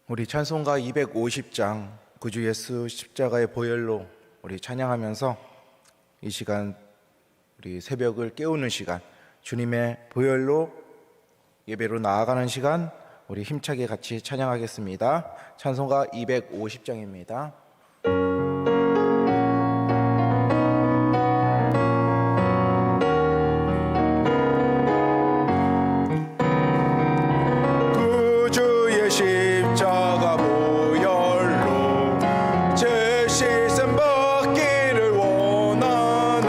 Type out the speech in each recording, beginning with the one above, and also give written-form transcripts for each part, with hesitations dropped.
우리 찬송가 250장 구주 예수 십자가의 보혈로 우리 찬양하면서 이 시간 우리 새벽을 깨우는 시간, 주님의 보혈로 예배로 나아가는 시간, 우리 힘차게 같이 찬양하겠습니다. 찬송가 250장입니다. 구주의 십자가 보혈로 제 씻음 받기를 원하네.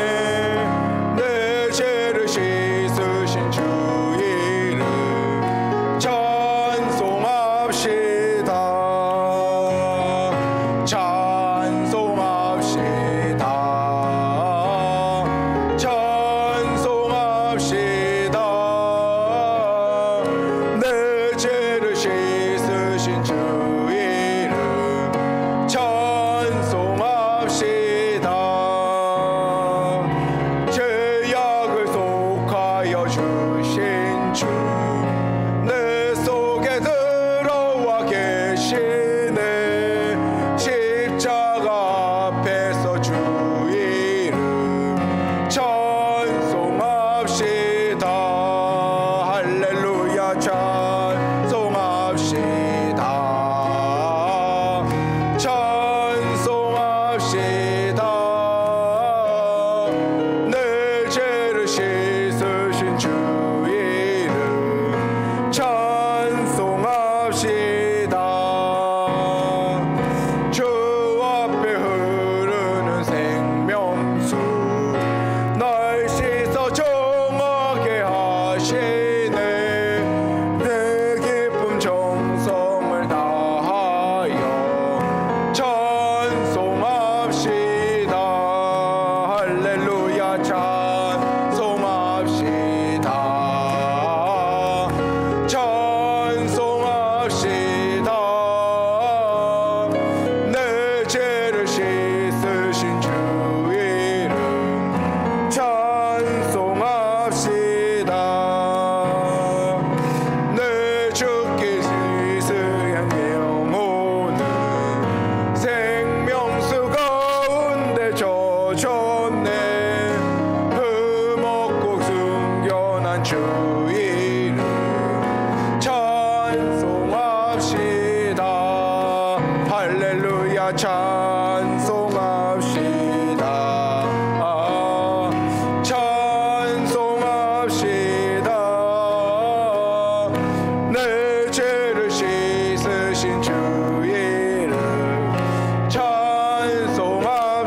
내 죄를 씻으신 주 이름 찬송합시다.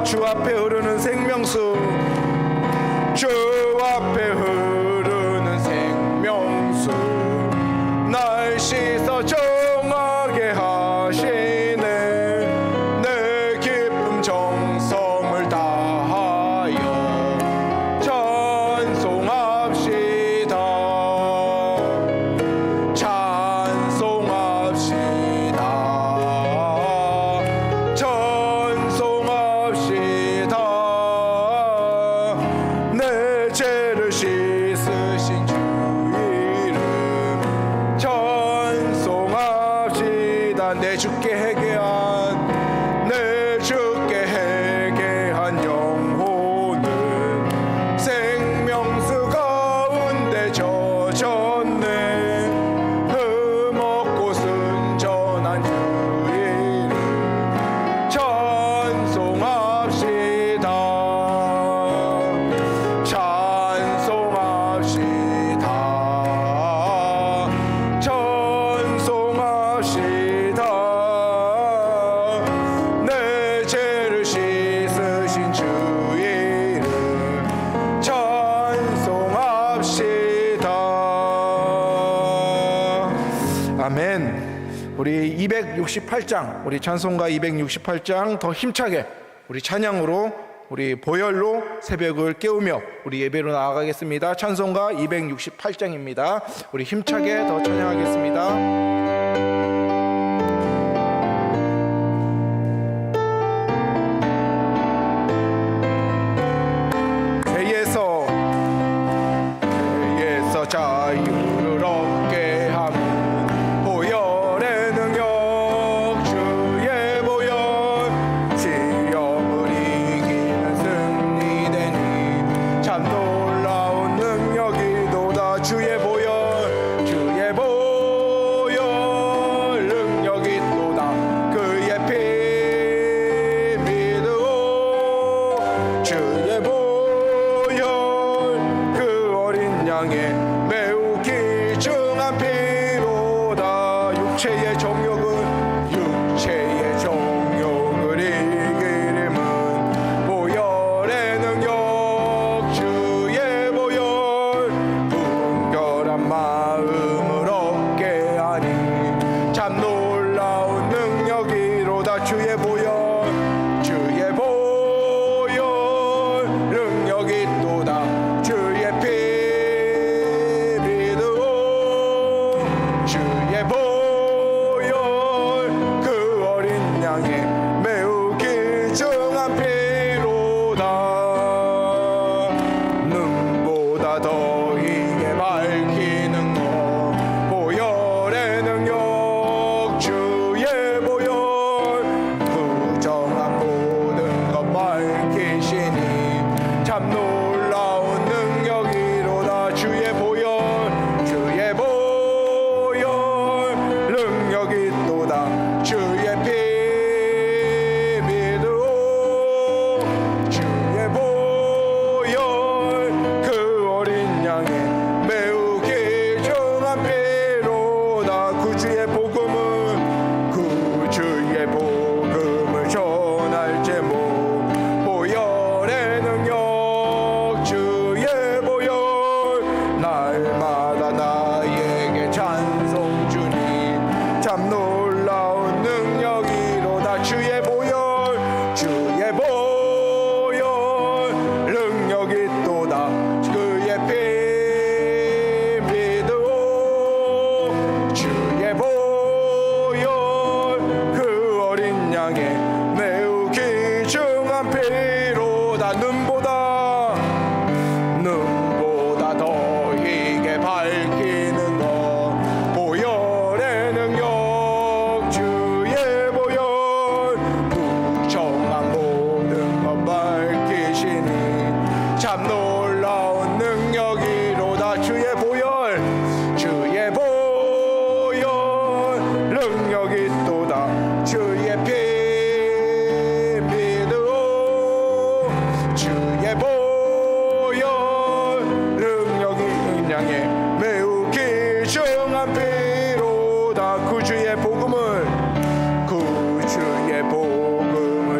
주 앞에 흐르는 생명수, 주 앞에 흐르는 생명수, 날 씻어 정하게 하시네. 내 기쁨 정성을 다하여 찬송합시다. 내 죄를 씻으신 주 이름 찬송합시다. 내 주께 회개한 영혼은 생명수 가운데 젖었네. 흠없고 순전한 주 이름 찬송합시다. 내 죄를 씻으신 주 이름 찬송합시다. 아멘. 우리 268장, 우리 찬송가 268장 더 힘차게 우리 찬양으로, 우리 보혈로 새벽을 깨우며 우리 예배로 나아가겠습니다. 찬송가 268장입니다. 우리 힘차게 더 찬양하겠습니다. 죄에서 자유를 얻게 함은 보혈의 능력 평안한 마음을 얻게 하니 참 놀라운 능력이로다. 주의 보혈 주의 보혈 능력이 또다. 주의 피 믿어 주의 보혈 그 어린 양의 매우 귀중한 피로다. 눈보다 더이게 밝히는 것 보혈의 능력 주의 보혈 부정한 모든 것 밝히시니 참 놀라운 능력이로다. 주의 보혈 주의 보혈 능력이 또다. 주의 피 믿어 주의 보혈 그 어린 양의 매우 귀중한 피로다. 구주의 복음은 구주의 복음을 전할 제목 보혈의 능력 주의 보혈 날마다 나에게 찬송 주니 참 놀라운 능력이로다. 주의 보혈 주의 보혈 능력이 또다. 그의 피 믿어 주의 보혈 그 어린 양의 매우 귀중한 피로다. 눈보다 더이게 밝히는 것 보혈의 능력 주의 보혈 부정한 모든 것 밝히시니 참 놀라운 능력이로다. 주의 보혈 주의 보혈 능력이 또다. 주의 피 믿어 주의 보혈 능력이 양의 매우 귀중한 피로다. 구주의 복음을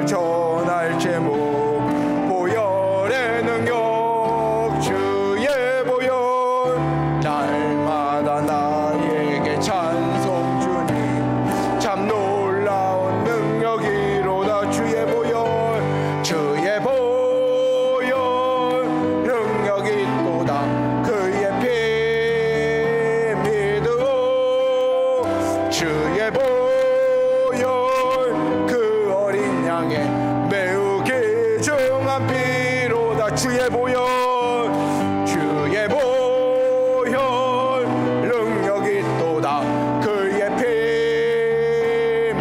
전할 제목 보혈의 능력 주의 보혈 날마다 나에게 찬송 주니 참 놀라운 능력이로다. 주의 보혈 주의 보혈 능력이 또다. 그의 피 믿어 주의 보혈 그 어린 양의 매우 귀중한 피로다. 주의 보혈 주의 보혈 능력이 또다. 그의 피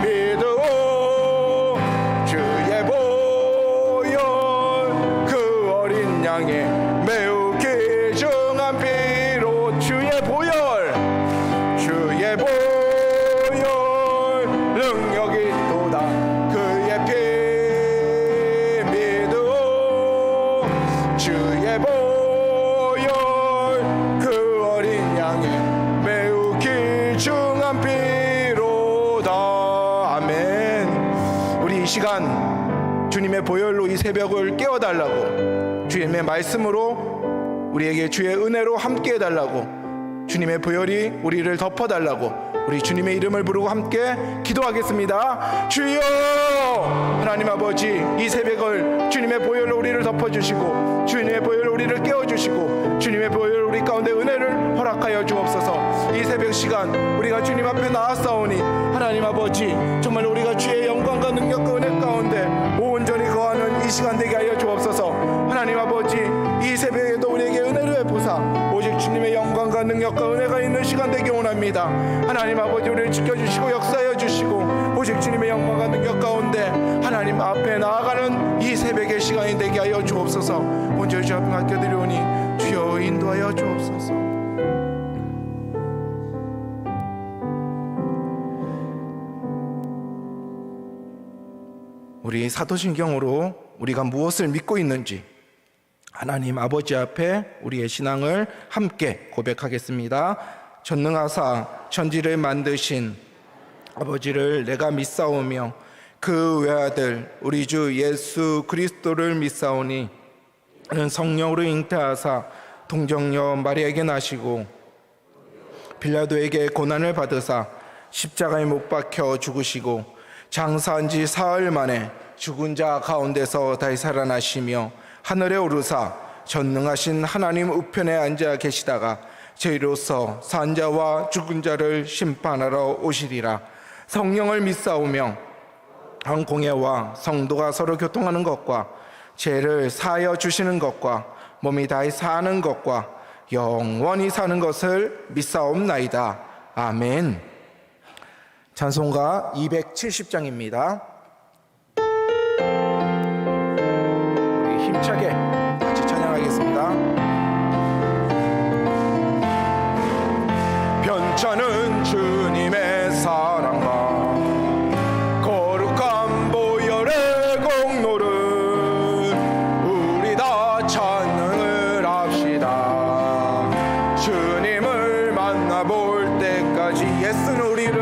믿어 주의 보혈 그 어린 양의 매우 귀중한 피로 주의 보혈 주의 보혈 능력이 또다. 그의 피 믿어 주의 보혈 그 어린 양의 매우 귀중한 피로다. 아멘. 우리 이 시간 주님의 보혈로 이 새벽을 깨워달라고, 주님의 말씀으로 우리에게 주의 은혜로 함께 해달라고, 주님의 보혈이 우리를 덮어달라고 우리 주님의 이름을 부르고 함께 기도하겠습니다. 주여! 하나님 아버지, 이 새벽을 주님의 보혈로 우리를 덮어주시고 주님의 보혈로 우리를 깨워주시고 주님의 보혈로 우리 가운데 은혜를 허락하여 주옵소서. 이 새벽 시간 우리가 주님 앞에 나아싸우니 하나님 아버지, 정말 우리가 주의 영광과 능력과 은혜 가운데 온전히 거하는 이 시간 되게 하여 주옵소서. 하나님 아버지, 이 새벽에도 우리에게 은혜를 베푸사 오직 주님의 영광과 능력과 은혜가 있는 시간 되기 원합니다. 하나님 아버지, 우리를 지켜주시고 역사하여 주시고 오직 주님의 영광과 능력 가운데 하나님 앞에 나아가는 이 새벽의 시간이 되게 하여 주옵소서. 먼저 주 앞에 맡겨드리오니 주여 인도하여 주옵소서. 우리 사도신경으로 우리가 무엇을 믿고 있는지 하나님 아버지 앞에 우리의 신앙을 함께 고백하겠습니다. 전능하사 천지를 만드신 아버지를 내가 믿사오며 그 외아들 우리 주 예수 그리스도를 믿사오니 그는 성령으로 잉태하사 동정녀 마리아에게 나시고 빌라도에게 고난을 받으사 십자가에 못 박혀 죽으시고 장사한 지 사흘 만에 죽은 자 가운데서 다시 살아나시며 하늘에 오르사 전능하신 하나님 우편에 앉아 계시다가 저희로서 산 자와 죽은 자를 심판하러 오시리라. 성령을 믿사오며 한 공예와 성도가 서로 교통하는 것과 죄를 사하여 주시는 것과 몸이 다시 사는 것과 영원히 사는 것을 믿사옵나이다. 아멘. 찬송가 270장입니다. 우리 힘차게 같이 찬양하겠습니다. 변찮은 주님의 사랑과 거룩한 보혈의 공로를 우리 다 찬양을 합시다. 주님을 만나볼 때까지 예수는 우리를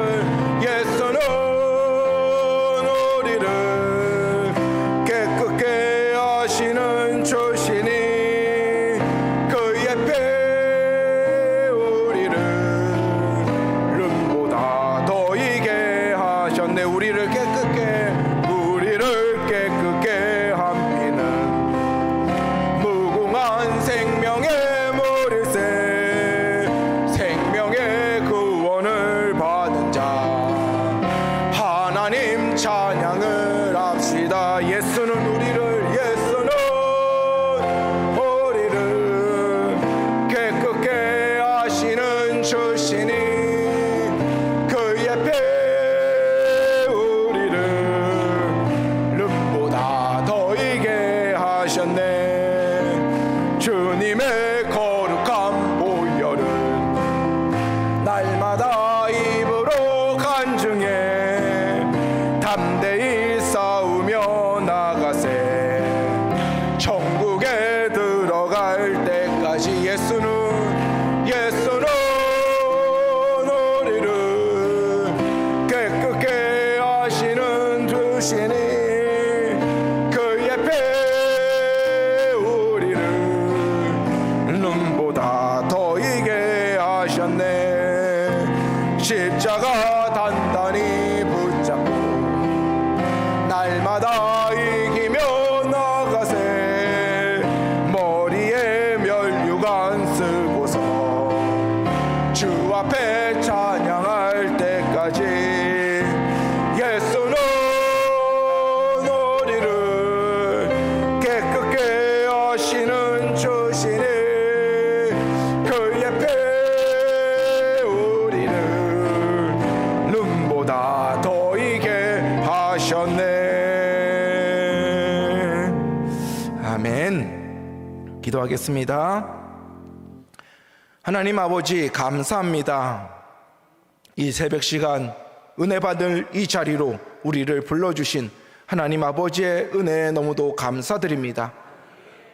깨끗게 하시는 주시니 그의 배 우리를 눈보다 더 이게 하셨네. 우리를 깨끗게 한 피는 무궁한 생명의 머리새 생명의 구원을 받은 자 하나님 찬양을 합시다. 예수는 우리를 깨끗게 하시는 주시니 그의 배 우리를 눈보다 더 이게 하셨네. 주님의 거룩한 보혈은 날마다 입으로 간증해 담대히 싸우며 나가세. 천국에 들어갈 때까지 예수는 우리를 깨끗게 하시는 주시니 그의 배 우리를 눈보다 더 이게 하셨네. 십자가 단단히 붙잡고 날마다 이기며 나가세. 머리에 면류관 쓰고서 주 앞에 찬양할 때까지 예수는 우리를 깨끗게 하시는 주시니 그의 배 우리를 눈보다 더 이게 하셨네. 아멘. 기도하겠습니다. 하나님 아버지 감사합니다. 이 새벽 시간 은혜 받을 이 자리로 우리를 불러주신 하나님 아버지의 은혜에 너무도 감사드립니다.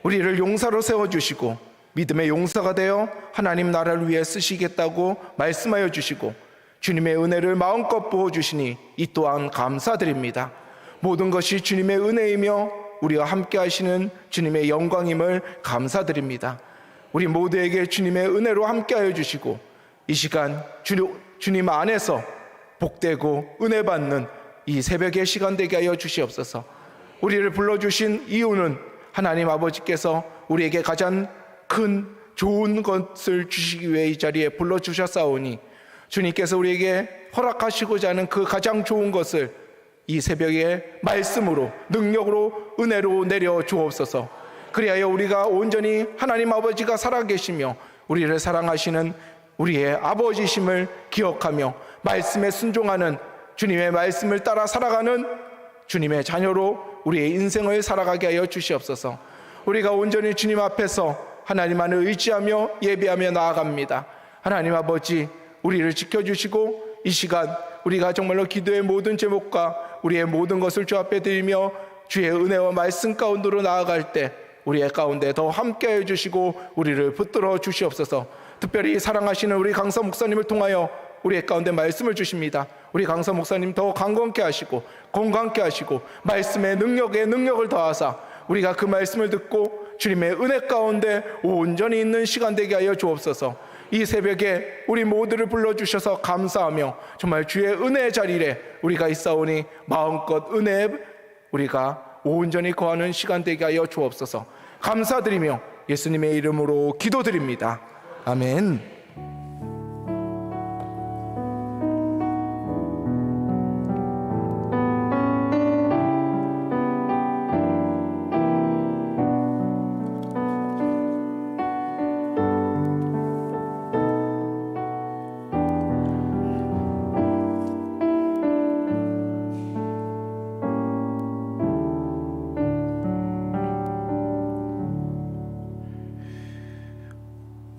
우리를 용사로 세워주시고 믿음의 용사가 되어 하나님 나라를 위해 쓰시겠다고 말씀하여 주시고 주님의 은혜를 마음껏 부어주시니 이 또한 감사드립니다. 모든 것이 주님의 은혜이며 우리와 함께 하시는 주님의 영광임을 감사드립니다. 우리 모두에게 주님의 은혜로 함께하여 주시고 이 시간 주님 안에서 복되고 은혜 받는 이 새벽의 시간 되게 하여 주시옵소서. 우리를 불러주신 이유는 하나님 아버지께서 우리에게 가장 큰 좋은 것을 주시기 위해 이 자리에 불러주셨사오니 주님께서 우리에게 허락하시고자 하는 그 가장 좋은 것을 이 새벽에 말씀으로 능력으로 은혜로 내려 주옵소서. 그리하여 우리가 온전히 하나님 아버지가 살아계시며 우리를 사랑하시는 우리의 아버지심을 기억하며 말씀에 순종하는 주님의 말씀을 따라 살아가는 주님의 자녀로 우리의 인생을 살아가게 하여 주시옵소서. 우리가 온전히 주님 앞에서 하나님만을 의지하며 예배하며 나아갑니다. 하나님 아버지, 우리를 지켜주시고 이 시간 우리가 정말로 기도의 모든 제목과 우리의 모든 것을 주 앞에 드리며 주의 은혜와 말씀 가운데로 나아갈 때 우리의 가운데 더 함께해 주시고 우리를 붙들어 주시옵소서. 특별히 사랑하시는 우리 강사 목사님을 통하여 우리의 가운데 말씀을 주십니다. 우리 강사 목사님 더 강건케 하시고 건강케 하시고 말씀의 능력에 능력을 더하사 우리가 그 말씀을 듣고 주님의 은혜 가운데 온전히 있는 시간 되게 하여 주옵소서. 이 새벽에 우리 모두를 불러주셔서 감사하며 정말 주의 은혜의 자리에 우리가 있사오니 마음껏 은혜에 우리가 온전히 거하는 시간 되게 하여 주옵소서. 감사드리며 예수님의 이름으로 기도드립니다. 아멘.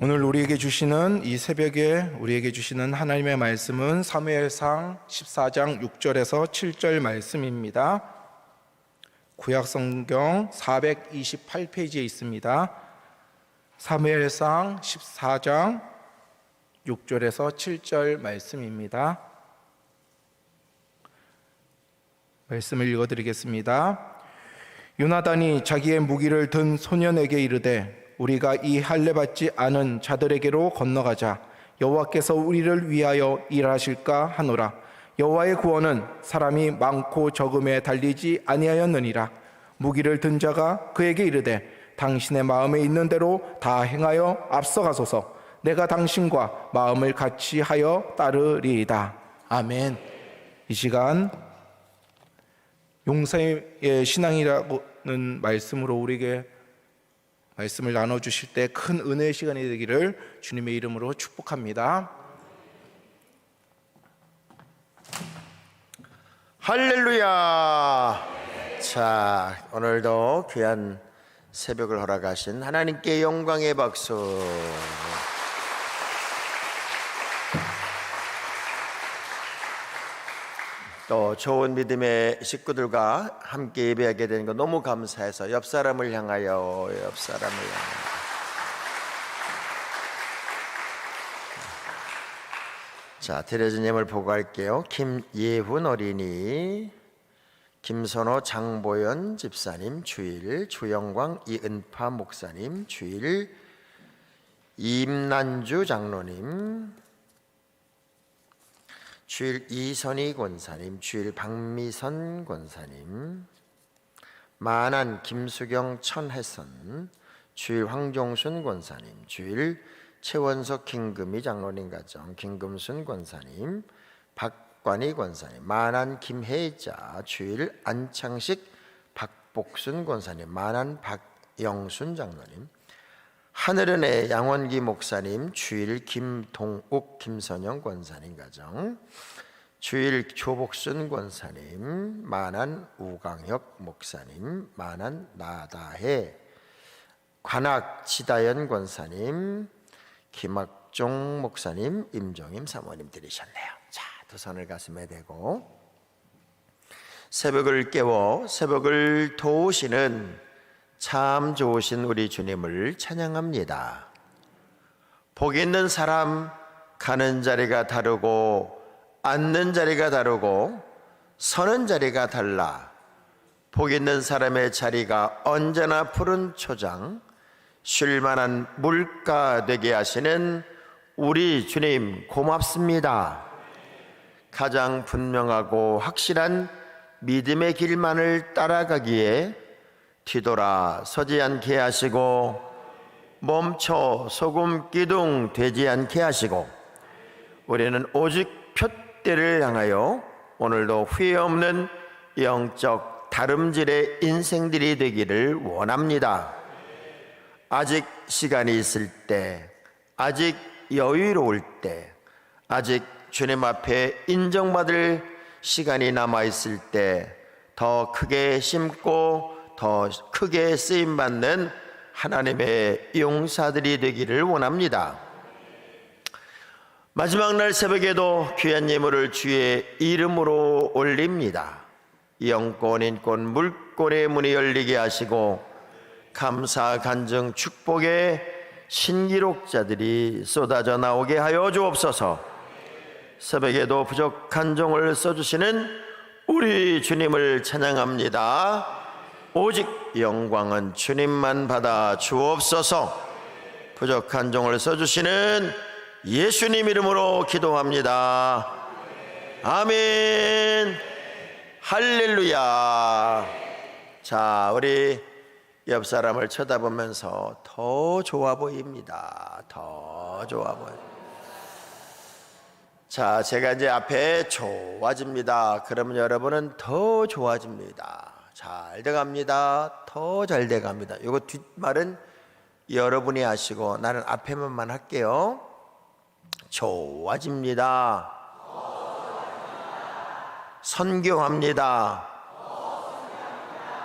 오늘 우리에게 주시는 이 새벽에 우리에게 주시는 하나님의 말씀은 사무엘상 14장 6절에서 7절 말씀입니다. 구약성경 428페이지에 있습니다. 사무엘상 14장 6절에서 7절 말씀입니다. 말씀을 읽어드리겠습니다. 요나단이 자기의 무기를 든 소년에게 이르되 우리가 이 할례 받지 않은 자들에게로 건너가자. 여호와께서 우리를 위하여 일하실까 하노라. 여호와의 구원은 사람이 많고 적음에 달리지 아니하였느니라. 무기를 든 자가 그에게 이르되 당신의 마음에 있는 대로 다 행하여 앞서가소서. 내가 당신과 마음을 같이 하여 따르리이다. 아멘. 이 시간 용사의 신앙이라는 말씀으로 우리에게 말씀을 나눠주실 때 큰 은혜의 시간이 되기를 주님의 이름으로 축복합니다. 할렐루야. 자, 오늘도 귀한 새벽을 허락하신 하나님께 영광의 박수. 또 좋은 믿음의 식구들과 함께 예배하게 되는 거 너무 감사해서 옆 사람을 향하여 자, 드려진 예물 보고할게요. 김예훈 어린이, 김선호 장보연 집사님 주일, 주영광 이은파 목사님 주일, 임난주 장로님 주일, 이선희 권사님 주일, 박미선 권사님, 만안 김수경 천혜선 주일, 황종순 권사님 주일, 최원석 김금희 장로님 가정 김금순 권사님, 박관희 권사님, 만안 김혜자 주일, 안창식 박복순 권사님, 만안 박영순 장로님, 하늘은혜 양원기 목사님 주일, 김동욱 김선영 권사님 가정 주일, 조복순 권사님, 만안 우강혁 목사님, 만안 나다해 관악 지다연 권사님, 김학종 목사님, 임종임 사모님 들으셨네요. 자, 두 손을 가슴에 대고 새벽을 깨워 새벽을 도우시는 참 좋으신 우리 주님을 찬양합니다. 복 있는 사람 가는 자리가 다르고 앉는 자리가 다르고 서는 자리가 달라. 복 있는 사람의 자리가 언제나 푸른 초장, 쉴만한 물가 되게 하시는 우리 주님 고맙습니다. 가장 분명하고 확실한 믿음의 길만을 따라가기에 뒤돌아 서지 않게 하시고 멈춰 소금 기둥 되지 않게 하시고 우리는 오직 표대를 향하여 오늘도 후회 없는 영적 다름질의 인생들이 되기를 원합니다. 아직 시간이 있을 때, 아직 여유로울 때, 아직 주님 앞에 인정받을 시간이 남아있을 때 더 크게 심고 더 크게 쓰임받는 하나님의 용사들이 되기를 원합니다. 마지막 날 새벽에도 귀한 예물을 주의 이름으로 올립니다. 영권 인권 물권의 문이 열리게 하시고 감사 간증 축복의 신기록자들이 쏟아져 나오게 하여 주옵소서. 새벽에도 부족한 종을 써주시는 우리 주님을 찬양합니다. 오직 영광은 주님만 받아 주옵소서. 부족한 종을 써주시는 예수님 이름으로 기도합니다. 아멘. 할렐루야. 자, 우리 옆 사람을 쳐다보면서 더 좋아 보입니다. 더 좋아 보여. 자, 제가 이제 앞에 좋아집니다. 그러면 여러분은 더 좋아집니다. 잘 돼갑니다. 더 잘 돼갑니다. 이거 뒷말은 여러분이 하시고 나는 앞에만 할게요. 좋아집니다. 선교합니다.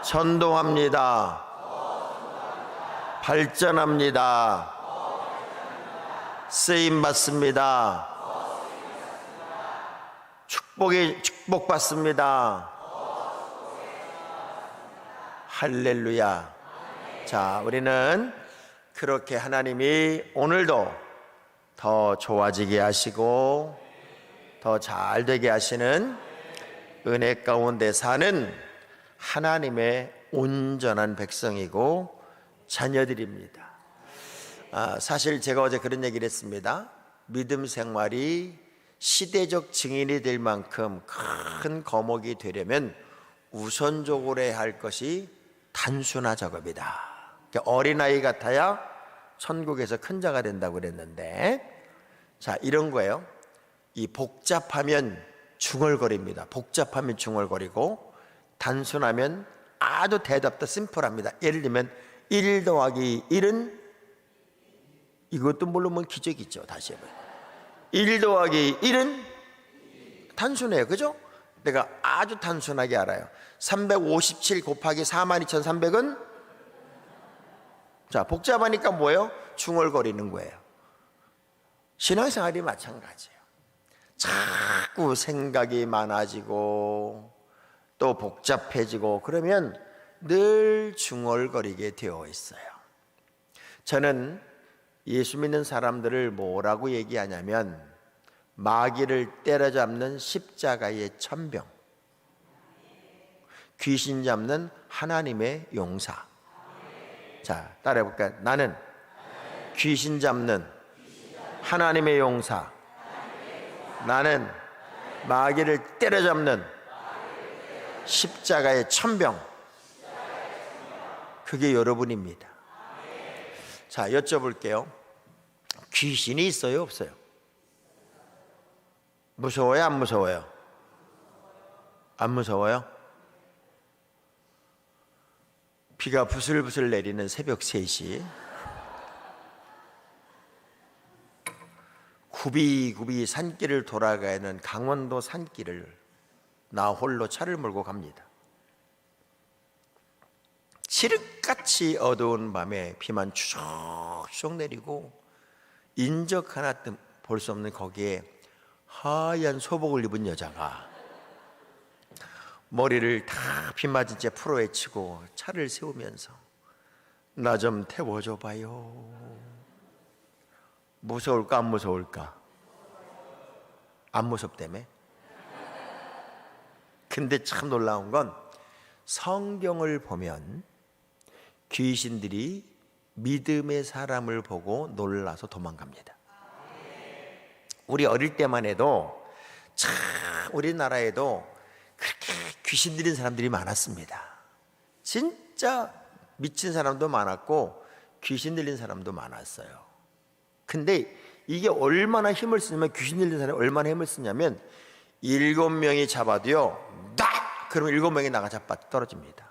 전도합니다. 발전합니다. 쓰임 받습니다. 축복받습니다. 할렐루야. 자, 우리는 그렇게 하나님이 오늘도 더 좋아지게 하시고 더 잘 되게 하시는 은혜 가운데 사는 하나님의 온전한 백성이고 자녀들입니다. 사실 제가 어제 그런 얘기를 했습니다. 믿음 생활이 시대적 증인이 될 만큼 큰 거목이 되려면 우선적으로 해야 할 것이 단순화 작업이다. 어린아이 같아야 천국에서 큰 자가 된다고 그랬는데, 자, 이런 거예요. 이 복잡하면 중얼거립니다. 복잡하면 중얼거리고 단순하면 아주 대답도 심플합니다. 예를 들면 1 더하기 1은 이것도 물론 기적이죠. 다시 해봐요. 1 더하기 1은 단순해요. 그죠? 내가 아주 단순하게 알아요. 357 곱하기 42,300은 자, 복잡하니까 뭐예요? 중얼거리는 거예요. 신앙생활이 마찬가지예요. 자꾸 생각이 많아지고 또 복잡해지고 그러면 늘 중얼거리게 되어 있어요. 저는 예수 믿는 사람들을 뭐라고 얘기하냐면 마귀를 때려잡는 십자가의 천병, 귀신 잡는 하나님의 용사. 자, 따라해볼까요? 나는 귀신 잡는 하나님의 용사. 나는 마귀를 때려잡는 십자가의 천병. 그게 여러분입니다. 자, 여쭤볼게요. 귀신이 있어요, 없어요? 무서워요, 안 무서워요? 안 무서워요? 비가 부슬부슬 내리는 새벽 3시 굽이굽이 산길을 돌아가는 강원도 산길을 나 홀로 차를 몰고 갑니다. 칠흑같이 어두운 밤에 비만 추적추적 내리고 인적 하나 볼 수 없는 거기에 하얀 소복을 입은 여자가 머리를 다 비 맞은 채 풀어헤치고 차를 세우면서 나 좀 태워줘 봐요. 무서울까 안 무서울까? 안 무섭다며? 근데 참 놀라운 건 성경을 보면 귀신들이 믿음의 사람을 보고 놀라서 도망갑니다. 우리 어릴 때만 해도 참 우리나라에도 그렇게 귀신 들린 사람들이 많았습니다. 진짜 미친 사람도 많았고 귀신 들린 사람도 많았어요. 근데 이게 얼마나 힘을 쓰냐면 귀신 들린 사람이 얼마나 힘을 쓰냐면 7명이 잡아도요 딱! 그러면 7명이 나가 잡아 떨어집니다.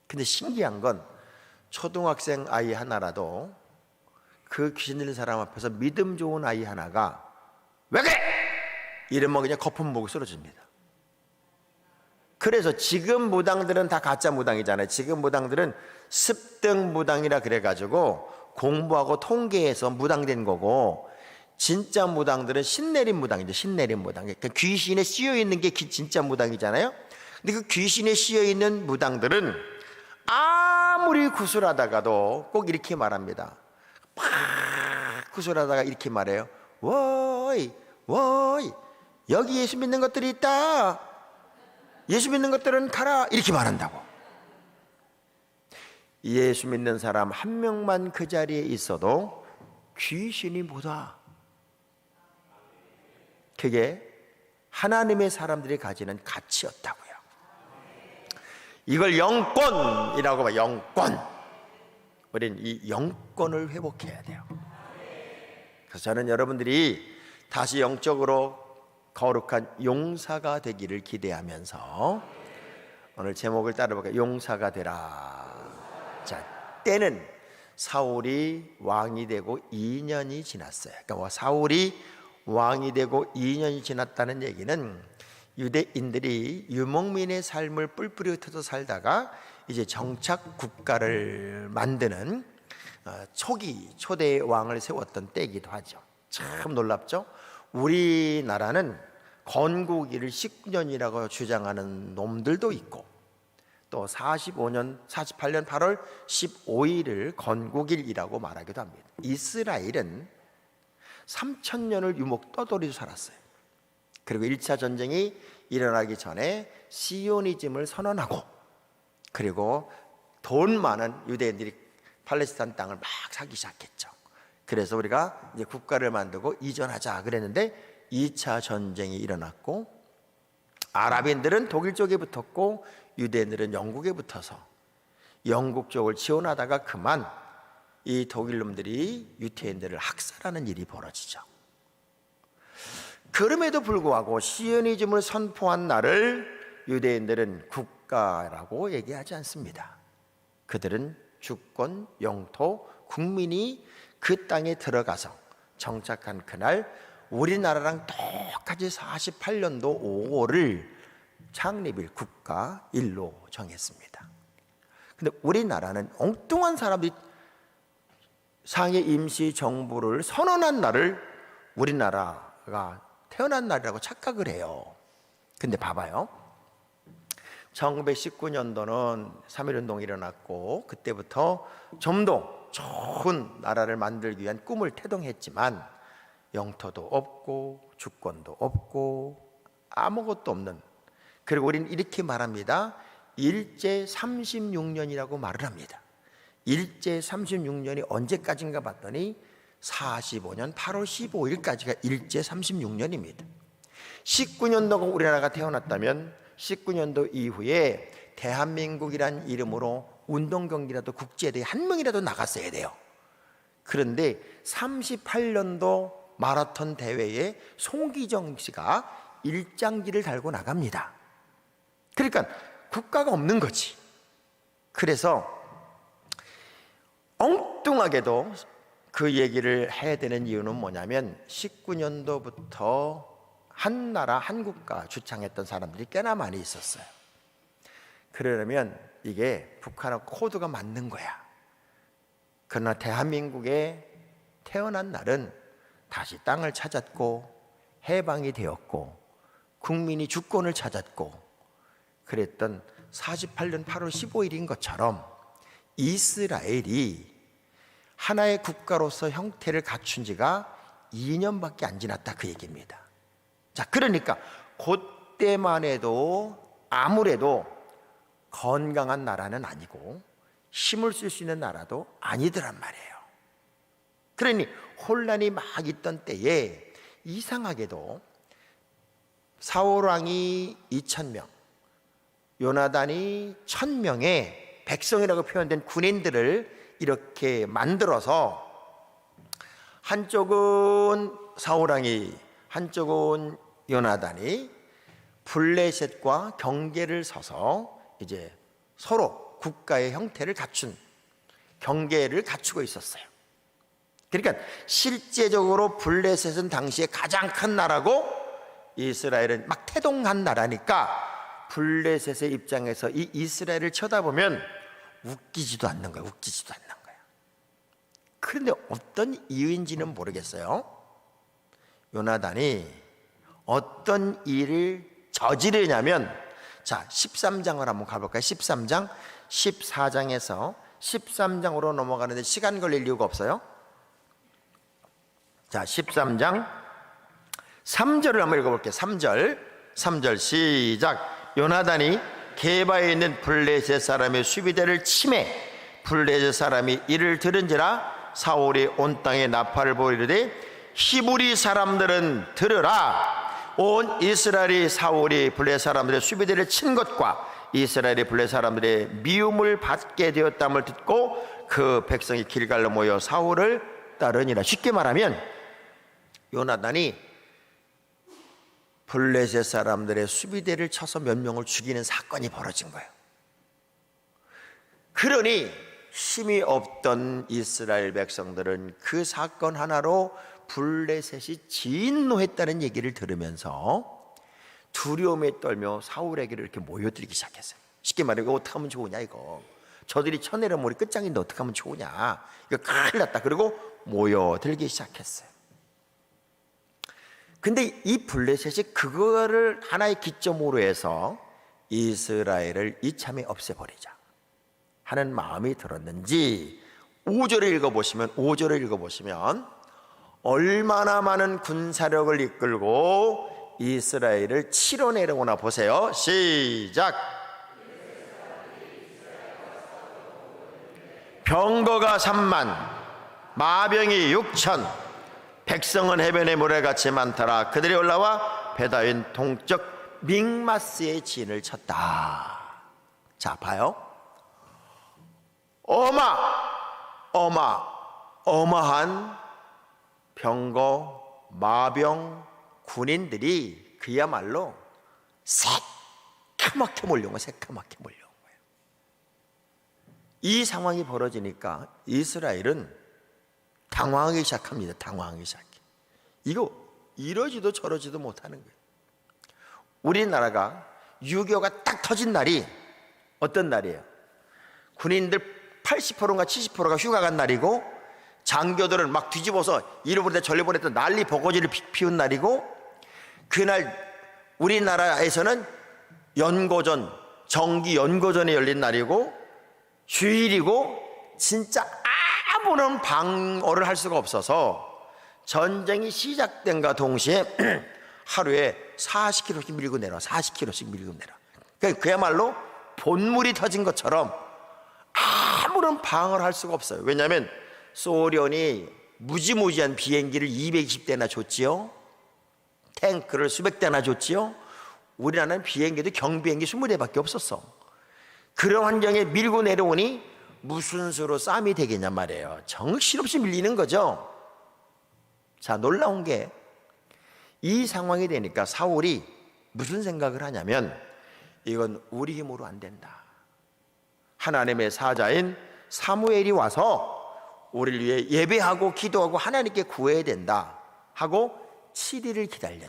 근데 신기한 건 초등학생 아이 하나라도 그 귀신 들린 사람 앞에서 믿음 좋은 아이 하나가 왜 그래? 이러면 그냥 거품 보고 쓰러집니다. 그래서 지금 무당들은 다 가짜 무당이잖아요. 지금 무당들은 습등 무당이라 그래가지고 공부하고 통계해서 무당된 거고, 진짜 무당들은 신내림 무당이죠. 신내림 무당. 그러니까 귀신에 씌여 있는 게 진짜 무당이잖아요. 근데 그 귀신에 씌여 있는 무당들은 아무리 구슬하다가도 꼭 이렇게 말합니다. 막 구슬하다가 이렇게 말해요. 워이 워이 여기 예수 믿는 것들이 있다. 예수 믿는 것들은 가라. 이렇게 말한다고. 예수 믿는 사람 한 명만 그 자리에 있어도 귀신이 뭐다? 그게 하나님의 사람들이 가지는 가치였다고요. 이걸 영권이라고 봐. 영권. 우리는 이 영권을 회복해야 돼요. 그래서 저는 여러분들이 다시 영적으로 거룩한 용사가 되기를 기대하면서 오늘 제목을 따라볼까요? 용사가 되라. 자, 때는 사울이 왕이 되고 2년이 지났어요. 그러니까 사울이 왕이 되고 2년이 지났다는 얘기는 유대인들이 유목민의 삶을 뿔뿔이 흩어서 살다가 이제 정착 국가를 만드는 초대 왕을 세웠던 때이기도 하죠. 참 놀랍죠? 우리나라는 건국일을 19년이라고 주장하는 놈들도 있고, 또 48년 8월 15일을 건국일이라고 말하기도 합니다. 이스라엘은 3000년을 유목 떠돌이로 살았어요. 그리고 1차 전쟁이 일어나기 전에 시오니즘을 선언하고, 그리고 돈 많은 유대인들이 팔레스타인 땅을 막 사기 시작했죠. 그래서 우리가 이제 국가를 만들고 이전하자 그랬는데 2차 전쟁이 일어났고, 아랍인들은 독일 쪽에 붙었고 유대인들은 영국에 붙어서 영국 쪽을 지원하다가 그만 이 독일 놈들이 유태인들을 학살하는 일이 벌어지죠. 그럼에도 불구하고 시오니즘을 선포한 날을 유대인들은 국가라고 얘기하지 않습니다. 그들은 주권, 영토, 국민이 그 땅에 들어가서 정착한 그날 우리나라랑 똑같이 48년도 5월을 창립일 국가일로 정했습니다. 근데 우리나라는 엉뚱한 사람들이 상해 임시정부를 선언한 날을 우리나라가 태어난 날이라고 착각을 해요. 근데 봐봐요. 1919년도는 3.1운동이 일어났고 그때부터 좀 더 좋은 나라를 만들기 위한 꿈을 태동했지만 영토도 없고 주권도 없고 아무것도 없는, 그리고 우리는 이렇게 말합니다. 일제 36년이라고 말을 합니다. 일제 36년이 언제까지인가 봤더니 45년 8월 15일까지가 일제 36년입니다. 19년도가 우리나라가 태어났다면 19년도 이후에 대한민국이란 이름으로 운동경기라도 국제대회 한 명이라도 나갔어야 돼요. 그런데 38년도 마라톤 대회에 송기정 씨가 일장기를 달고 나갑니다. 그러니까 국가가 없는 거지. 그래서 엉뚱하게도 그 얘기를 해야 되는 이유는 뭐냐면 19년도부터 한 나라 한 국가 주창했던 사람들이 꽤나 많이 있었어요. 그러려면 이게 북한하고 코드가 맞는 거야. 그러나 대한민국에 태어난 날은 다시 땅을 찾았고 해방이 되었고 국민이 주권을 찾았고 그랬던 48년 8월 15일인 것처럼 이스라엘이 하나의 국가로서 형태를 갖춘 지가 2년밖에 안 지났다 그 얘기입니다. 자, 그러니까 그때만 해도 아무래도 건강한 나라는 아니고 힘을 쓸 수 있는 나라도 아니더란 말이에요. 그러니 혼란이 막 있던 때에 이상하게도 사울왕이 2000명, 요나단이 1000명의 백성이라고 표현된 군인들을 이렇게 만들어서 한쪽은 사울왕이, 한쪽은 요나단이 블레셋과 경계를 서서 이제 서로 국가의 형태를 갖춘 경계를 갖추고 있었어요. 그러니까 실제적으로 블레셋은 당시에 가장 큰 나라고 이스라엘은 막 태동한 나라니까 블레셋의 입장에서 이 이스라엘을 쳐다보면 웃기지도 않는 거예요. 웃기지도 않는 거예요. 그런데 어떤 이유인지는 모르겠어요. 요나단이 어떤 일을 저지르냐면, 자, 13장을 한번 가볼까요? 13장, 14장에서 13장으로 넘어가는데 시간 걸릴 이유가 없어요. 자, 13장 3절을 한번 읽어볼게요. 3절 시작. 요나단이 게바에 있는 블레셋 사람의 수비대를 치매 블레셋 사람이 이를 들은지라 사울이 온 땅에 나팔을 보이르되 히브리 사람들은 들으라. 온 이스라엘이 사울이 블레 사람들의 수비대를 친 것과 이스라엘이 블레 사람들의 미움을 받게 되었다함을 듣고 그 백성이 길갈로 모여 사울을 따르니라. 쉽게 말하면 요나단이 블레셋 사람들의 수비대를 쳐서 몇 명을 죽이는 사건이 벌어진 거예요. 그러니 힘이 없던 이스라엘 백성들은 그 사건 하나로 블레셋이 진노했다는 얘기를 들으면서 두려움에 떨며 사울에게로 이렇게 모여들기 시작했어요. 쉽게 말해 이거 어떻게 하면 좋으냐, 이거 저들이 쳐내려 머리 끝장인데 어떻게 하면 좋으냐, 이거 큰일 났다. 그리고 모여들기 시작했어요. 근데 이 블레셋이 그거를 하나의 기점으로 해서 이스라엘을 이참에 없애버리자 하는 마음이 들었는지 5절을 읽어보시면 얼마나 많은 군사력을 이끌고 이스라엘을 치러 내려오나 보세요. 시작. 병거가 3만, 마병이 6천, 백성은 해변의 모래같이 많더라. 그들이 올라와 베다인 동쪽 믹마스의 진을 쳤다. 자, 봐요. 어마어마한 병거, 마병, 군인들이 그야말로 새카맣게 몰려온 거예요. 이 상황이 벌어지니까 이스라엘은 당황하기 시작합니다. 이거 이러지도 저러지도 못하는 거예요. 우리나라가 6.25가 딱 터진 날이 어떤 날이에요? 군인들 80%인가 70%가 휴가 간 날이고, 장교들은 막 뒤집어서 이리 보냈다 저리 보냈다 난리 버거지를 피운 날이고, 그날 우리나라에서는 연고전, 정기 연고전이 열린 날이고 휴일이고, 진짜 아무런 방어를 할 수가 없어서 전쟁이 시작된과 동시에 하루에 40km씩 밀고 내려. 그야말로 본물이 터진 것처럼 아무런 방어를 할 수가 없어요. 왜냐하면 소련이 무지무지한 비행기를 220대나 줬지요. 탱크를 수백 대나 줬지요. 우리나라는 비행기도 경비행기 20대밖에 없었어. 그런 환경에 밀고 내려오니 무슨 수로 싸움이 되겠냐 말이에요. 정신없이 밀리는 거죠. 자, 놀라운 게 이 상황이 되니까 사울이 무슨 생각을 하냐면, 이건 우리 힘으로 안 된다. 하나님의 사자인 사무엘이 와서 우리를 위해 예배하고 기도하고 하나님께 구해야 된다 하고 7일을 기다려.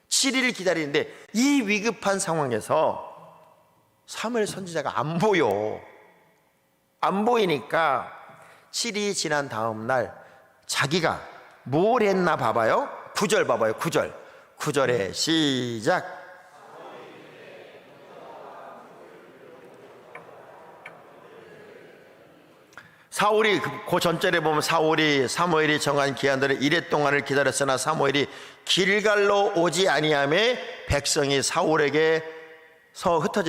7일을 기다리는데 이 위급한 상황에서 사무엘 선지자가 안 보이니까 7일이 지난 다음 날 자기가 뭘 했나 봐봐요. 9절 봐봐요. 9절에 시작. 사울이 그 전절에 보면 사무엘이 정한 기한들을 1회 동안을 기다렸으나 사무엘이 길갈로 오지 아니하매 백성이 사울에게서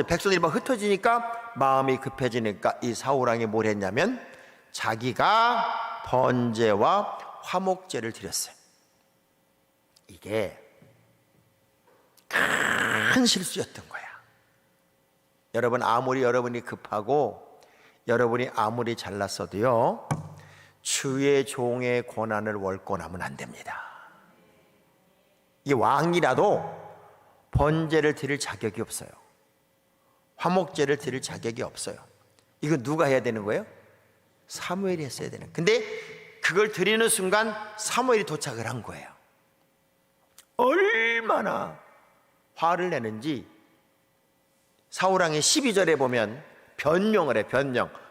백성들이 막 흩어지니까 마음이 급해지니까 이 사울 왕이 뭘 했냐면 자기가 번제와 화목제를 드렸어요. 이게 큰 실수였던 거야. 여러분, 아무리 여러분이 급하고 여러분이 아무리 잘났어도요, 주의 종의 고난을 월권하면 안 됩니다. 이 왕이라도 번제를 드릴 자격이 없어요. 화목제를 드릴 자격이 없어요. 이거 누가 해야 되는 거예요? 사무엘이 했어야 되는. 근데 그걸 드리는 순간 사무엘이 도착을 한 거예요. 얼마나 화를 내는지 사울왕의 12절에 보면 변명을 해.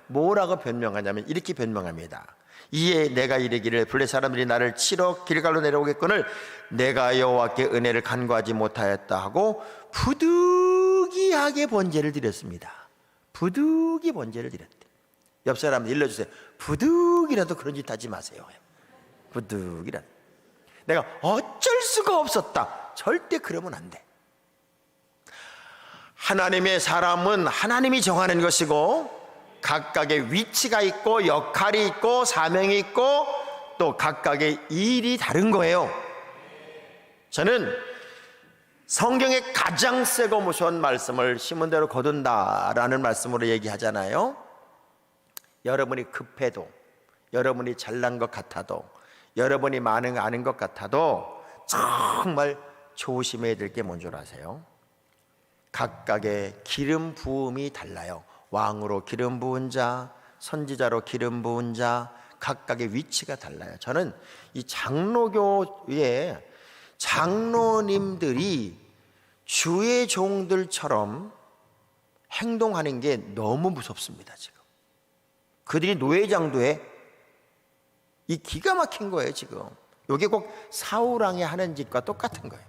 뭐라고 변명하냐면 이렇게 변명합니다. 이에 내가 이르기를 블레 사람들이 나를 치러 길갈로 내려오겠거늘 내가 여호와께 은혜를 간구하지 못하였다 하고 부득이하게 번제를 드렸습니다. 부득이 번제를 드렸대. 옆 사람들 일러주세요. 부득이라도 그런 짓 하지 마세요. 부득이라도. 내가 어쩔 수가 없었다. 절대 그러면 안 돼. 하나님의 사람은 하나님이 정하는 것이고 각각의 위치가 있고 역할이 있고 사명이 있고 또 각각의 일이 다른 거예요. 저는 성경의 가장 세고 무서운 말씀을 심은 대로 거둔다라는 말씀으로 얘기하잖아요. 여러분이 급해도, 여러분이 잘난 것 같아도, 여러분이 많은 거 아는 것 같아도 정말 조심해야 될 게 뭔 줄 아세요? 각각의 기름 부음이 달라요. 왕으로 기름 부은 자, 선지자로 기름 부은 자, 각각의 위치가 달라요. 저는 이 장로교의 장로님들이 주의 종들처럼 행동하는 게 너무 무섭습니다. 지금 그들이 노회장도 해. 이 기가 막힌 거예요. 지금 이게 꼭 사울왕이 하는 짓과 똑같은 거예요.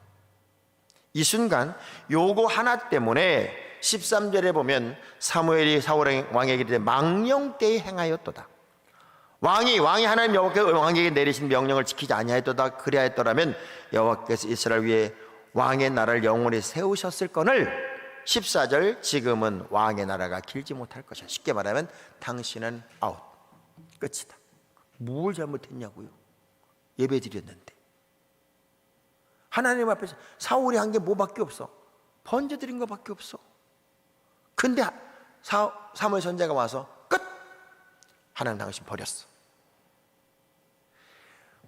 이 순간 요거 하나 때문에 13절에 보면 사무엘이 사울왕에게 이르되 망령되이 행하였도다. 왕이 하나님 여호와께서 왕에게 내리신 명령을 지키지 아니하였도다. 그리하였더라면 여호와께서 이스라엘 위에 왕의 나라를 영원히 세우셨을거늘 14절 지금은 왕의 나라가 길지 못할 것이야. 쉽게 말하면 당신은 아웃, 끝이다. 뭘 잘못했냐고요? 예배 드렸는데 하나님 앞에서 사울이 한 게 뭐밖에 없어? 번제 드린 것밖에 없어. 근데 사무엘 선지자가 와서 끝! 하나님 당신 버렸어.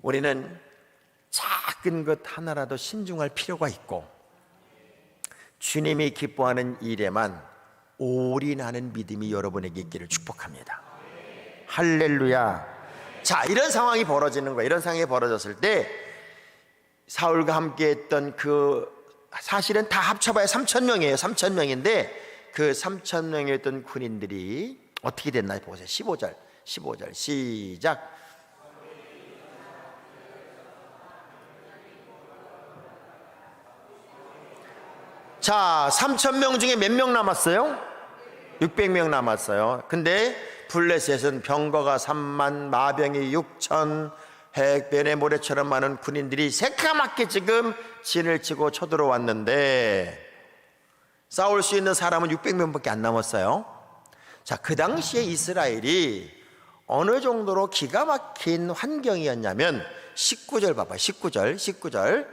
우리는 작은 것 하나라도 신중할 필요가 있고 주님이 기뻐하는 일에만 올인하는 믿음이 여러분에게 있기를 축복합니다. 할렐루야. 자, 이런 상황이 벌어지는 거예요. 이런 상황이 벌어졌을 때 사울과 함께 했던 사실은 다 합쳐봐야 3,000명이에요. 3,000명인데 그 3,000명이었던 군인들이 어떻게 됐나 보세요. 15절 시작. 자, 3,000명 중에 몇 명 남았어요? 600명 남았어요. 근데 블레셋은 병거가 3만, 마병이 6천, 해변의 모래처럼 많은 군인들이 새까맣게 지금 진을 치고 쳐들어왔는데 싸울 수 있는 사람은 600명밖에 안 남았어요. 자, 그 당시에 이스라엘이 어느 정도로 기가 막힌 환경이었냐면 19절 봐봐요. 19절.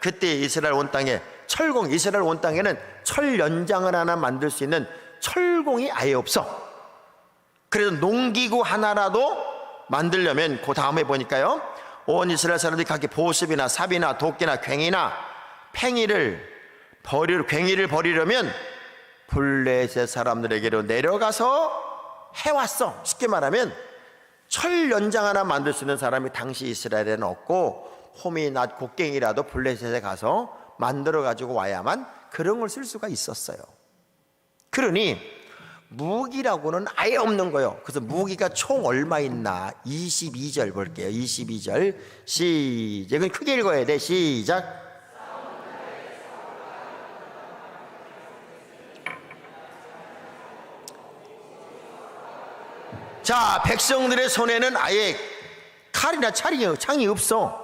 그때 이스라엘 온 땅에 이스라엘 온 땅에는 철 연장을 하나 만들 수 있는 철공이 아예 없어. 그래서 농기구 하나라도 만들려면 그 다음에 보니까요, 온 이스라엘 사람들이 각기 보습이나 삽이나 도끼나 괭이나 팽이를 버리려면 블레셋 사람들에게로 내려가서 해왔어. 쉽게 말하면 철 연장 하나 만들 수 있는 사람이 당시 이스라엘에는 없고 홈이 낮 곡괭이라도 블레셋에 가서 만들어 가지고 와야만 그런 걸 쓸 수가 있었어요. 그러니 무기라고는 아예 없는 거예요. 그래서 무기가 총 얼마 있나 22절 볼게요. 22절 시작. 이건 크게 읽어야 돼. 시작. 자, 백성들의 손에는 아예 칼이나 창이 없어.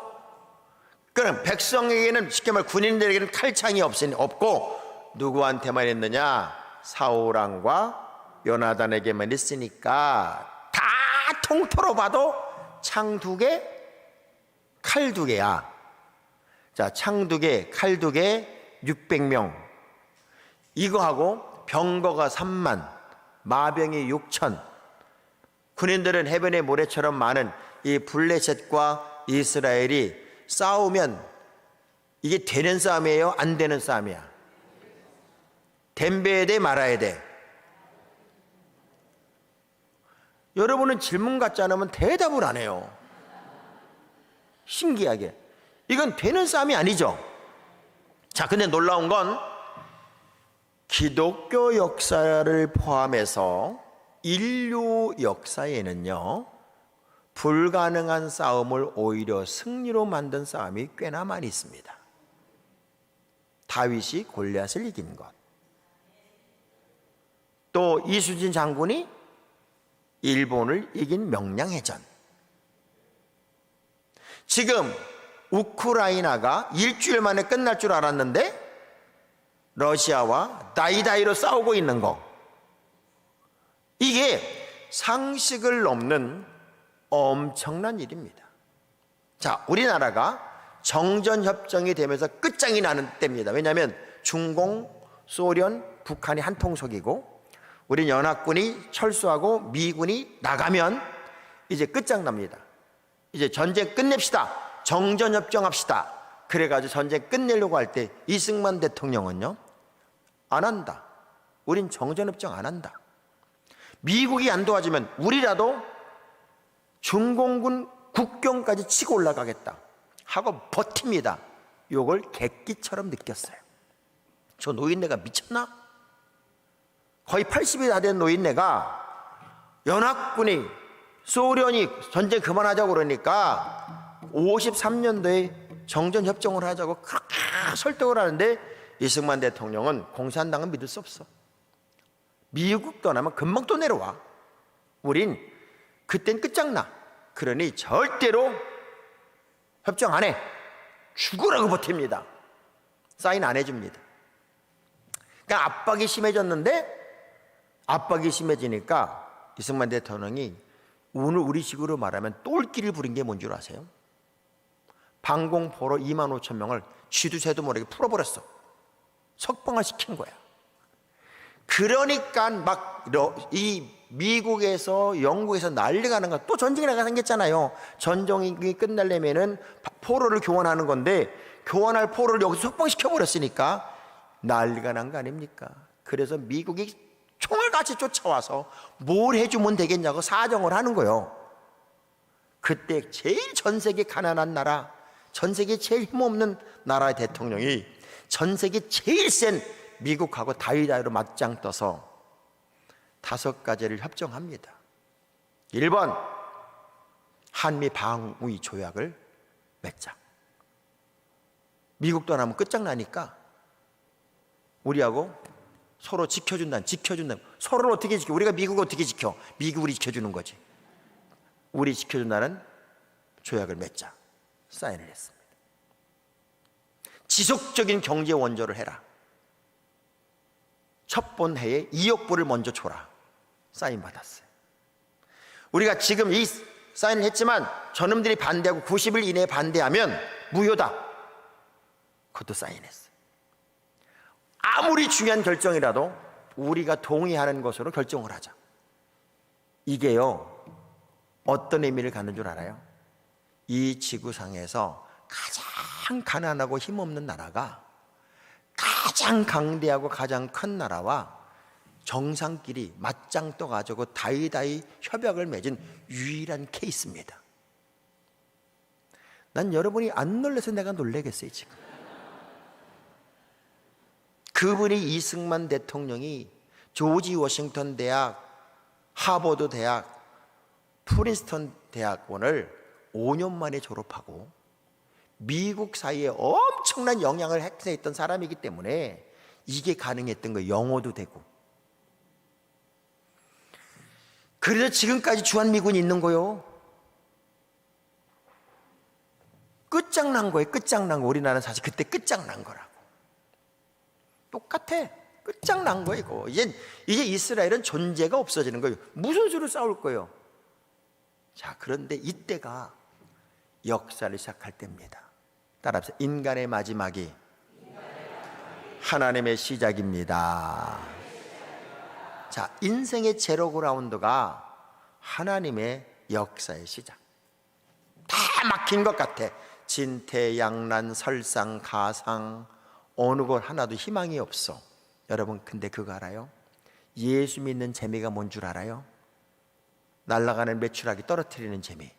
그럼 백성에게는 쉽게 말해 군인들에게는 칼창이 없고 누구한테만 있느냐? 사울왕과 요나단에게만 있으니까 다 통틀어 봐도 창 2개, 칼 2개야. 자, 창 2개, 칼 2개, 600명. 이거하고 병거가 3만, 마병이 6천. 군인들은 해변의 모래처럼 많은 이 블레셋과 이스라엘이 싸우면 이게 되는 싸움이에요? 안 되는 싸움이야? 댐벼야 돼? 말아야 돼? 여러분은 질문 같지 않으면 대답을 안 해요. 신기하게. 이건 되는 싸움이 아니죠. 자, 근데 놀라운 건 기독교 역사를 포함해서 인류 역사에는요, 불가능한 싸움을 오히려 승리로 만든 싸움이 꽤나 많이 있습니다. 다윗이 골리앗을 이긴 것, 또 이순신 장군이 일본을 이긴 명량해전. 지금 우크라이나가 일주일 만에 끝날 줄 알았는데 러시아와 다이다이로 싸우고 있는 거, 이게 상식을 넘는 엄청난 일입니다. 자, 우리나라가 정전협정이 되면서 끝장이 나는 때입니다. 왜냐하면 중공, 소련, 북한이 한통속이고 우린 연합군이 철수하고 미군이 나가면 이제 끝장납니다. 이제 전쟁 끝냅시다. 정전협정 합시다. 그래가지고 전쟁 끝내려고 할 때 이승만 대통령은요, 안 한다. 우린 정전협정 안 한다. 미국이 안 도와주면 우리라도 중공군 국경까지 치고 올라가겠다 하고 버팁니다. 요걸 객기처럼 느꼈어요. 저 노인네가 미쳤나? 거의 80이 다 된 노인네가 연합군이 소련이 전쟁 그만하자고 그러니까 53년도에 정전협정을 하자고 그렇게 설득을 하는데 이승만 대통령은 공산당은 믿을 수 없어. 미국 떠나면 금방 또 내려와. 우린 그땐 끝장나. 그러니 절대로 협정 안 해. 죽으라고 버팁니다. 사인 안 해줍니다. 그러니까 압박이 심해졌는데 압박이 심해지니까 이승만 대통령이 오늘 우리식으로 말하면 똘끼를 부린 게 뭔 줄 아세요? 방공포로 2만 5천 명을 쥐도 새도 모르게 풀어버렸어. 석방을 시킨 거야. 그러니까 막 이 미국에서 영국에서 난리가 나는 거야. 또 전쟁이 나가 생겼잖아요. 전쟁이 끝나려면은 포로를 교환하는 건데 교환할 포로를 여기서 석방시켜 버렸으니까 난리가 난 거 아닙니까? 그래서 미국이 총을 같이 쫓아와서 뭘 해주면 되겠냐고 사정을 하는 거예요. 그때 제일 전 세계 가난한 나라, 전 세계 제일 힘없는 나라의 대통령이 전 세계 제일 센 미국하고 다이다이로 맞짱 떠서 5가지를 협정합니다. 1번, 한미 방위 조약을 맺자. 미국 떠나면 끝장나니까 우리하고 서로 지켜준다. 서로를 어떻게 지켜? 우리가 미국을 어떻게 지켜? 미국이 지켜주는 거지. 우리 지켜준다는 조약을 맺자. 사인을 했습니다. 지속적인 경제 원조를 해라. 첫 번 해에 2억 불을 먼저 줘라. 사인 받았어요. 우리가 지금 이 사인을 했지만 저놈들이 반대하고 90일 이내에 반대하면 무효다. 그것도 사인했어요. 아무리 중요한 결정이라도 우리가 동의하는 것으로 결정을 하자. 이게요, 어떤 의미를 갖는 줄 알아요? 이 지구상에서 가장 가난하고 힘없는 나라가 가장 강대하고 가장 큰 나라와 정상끼리 맞짱 떠가지고 다이다이 협약을 맺은 유일한 케이스입니다. 난 여러분이 안 놀라서 내가 놀라겠어요 지금. 그분이 이승만 대통령이 조지 워싱턴 대학, 하버드 대학, 프린스턴 대학원을 5년 만에 졸업하고 미국 사회에 엄청난 영향을 행사했던 사람이기 때문에 이게 가능했던 거예요. 영어도 되고. 그래서 지금까지 주한미군이 있는 거요. 끝장난 거예요. 끝장난 거. 우리나라는 사실 그때 끝장난 거라고. 똑같아. 끝장난 거예요. 이거. 이제 이스라엘은 존재가 없어지는 거예요. 무슨 수로 싸울 거예요? 자, 그런데 이때가 역사를 시작할 때입니다. 따라합시다. 인간의 마지막이 하나님의 시작입니다. 자, 인생의 제로 그라운드가 하나님의 역사의 시작. 다 막힌 것 같아. 진퇴양난, 설상가상, 어느 것 하나도 희망이 없어. 여러분, 근데 그거 알아요? 예수 믿는 재미가 뭔 줄 알아요? 날아가는 메추라기 떨어뜨리는 재미,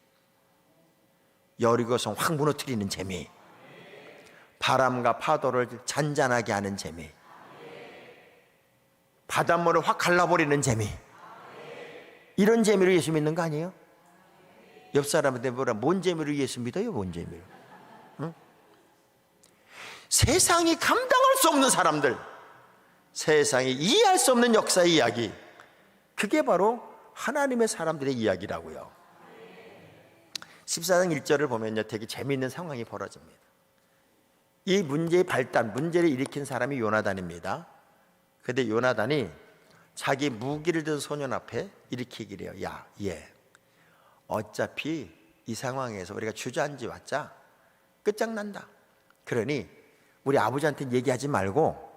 여리고성 확 무너뜨리는 재미, 바람과 파도를 잔잔하게 하는 재미, 바닷물을 확 갈라버리는 재미, 이런 재미로 예수 믿는 거 아니에요? 옆 사람한테 뭐라, 뭔 재미로 예수 믿어요? 뭔 재미로? 응? 세상이 감당할 수 없는 사람들, 세상이 이해할 수 없는 역사의 이야기, 그게 바로 하나님의 사람들의 이야기라고요. 14장 1절을 보면요, 되게 재미있는 상황이 벌어집니다. 이 문제의 발단, 문제를 일으킨 사람이 요나단입니다. 그런데 요나단이 자기 무기를 든 소년 앞에 일으키기를 해요. 야, 얘 어차피 이 상황에서 우리가 주저앉아 왔자 끝장난다. 그러니 우리 아버지한테 얘기하지 말고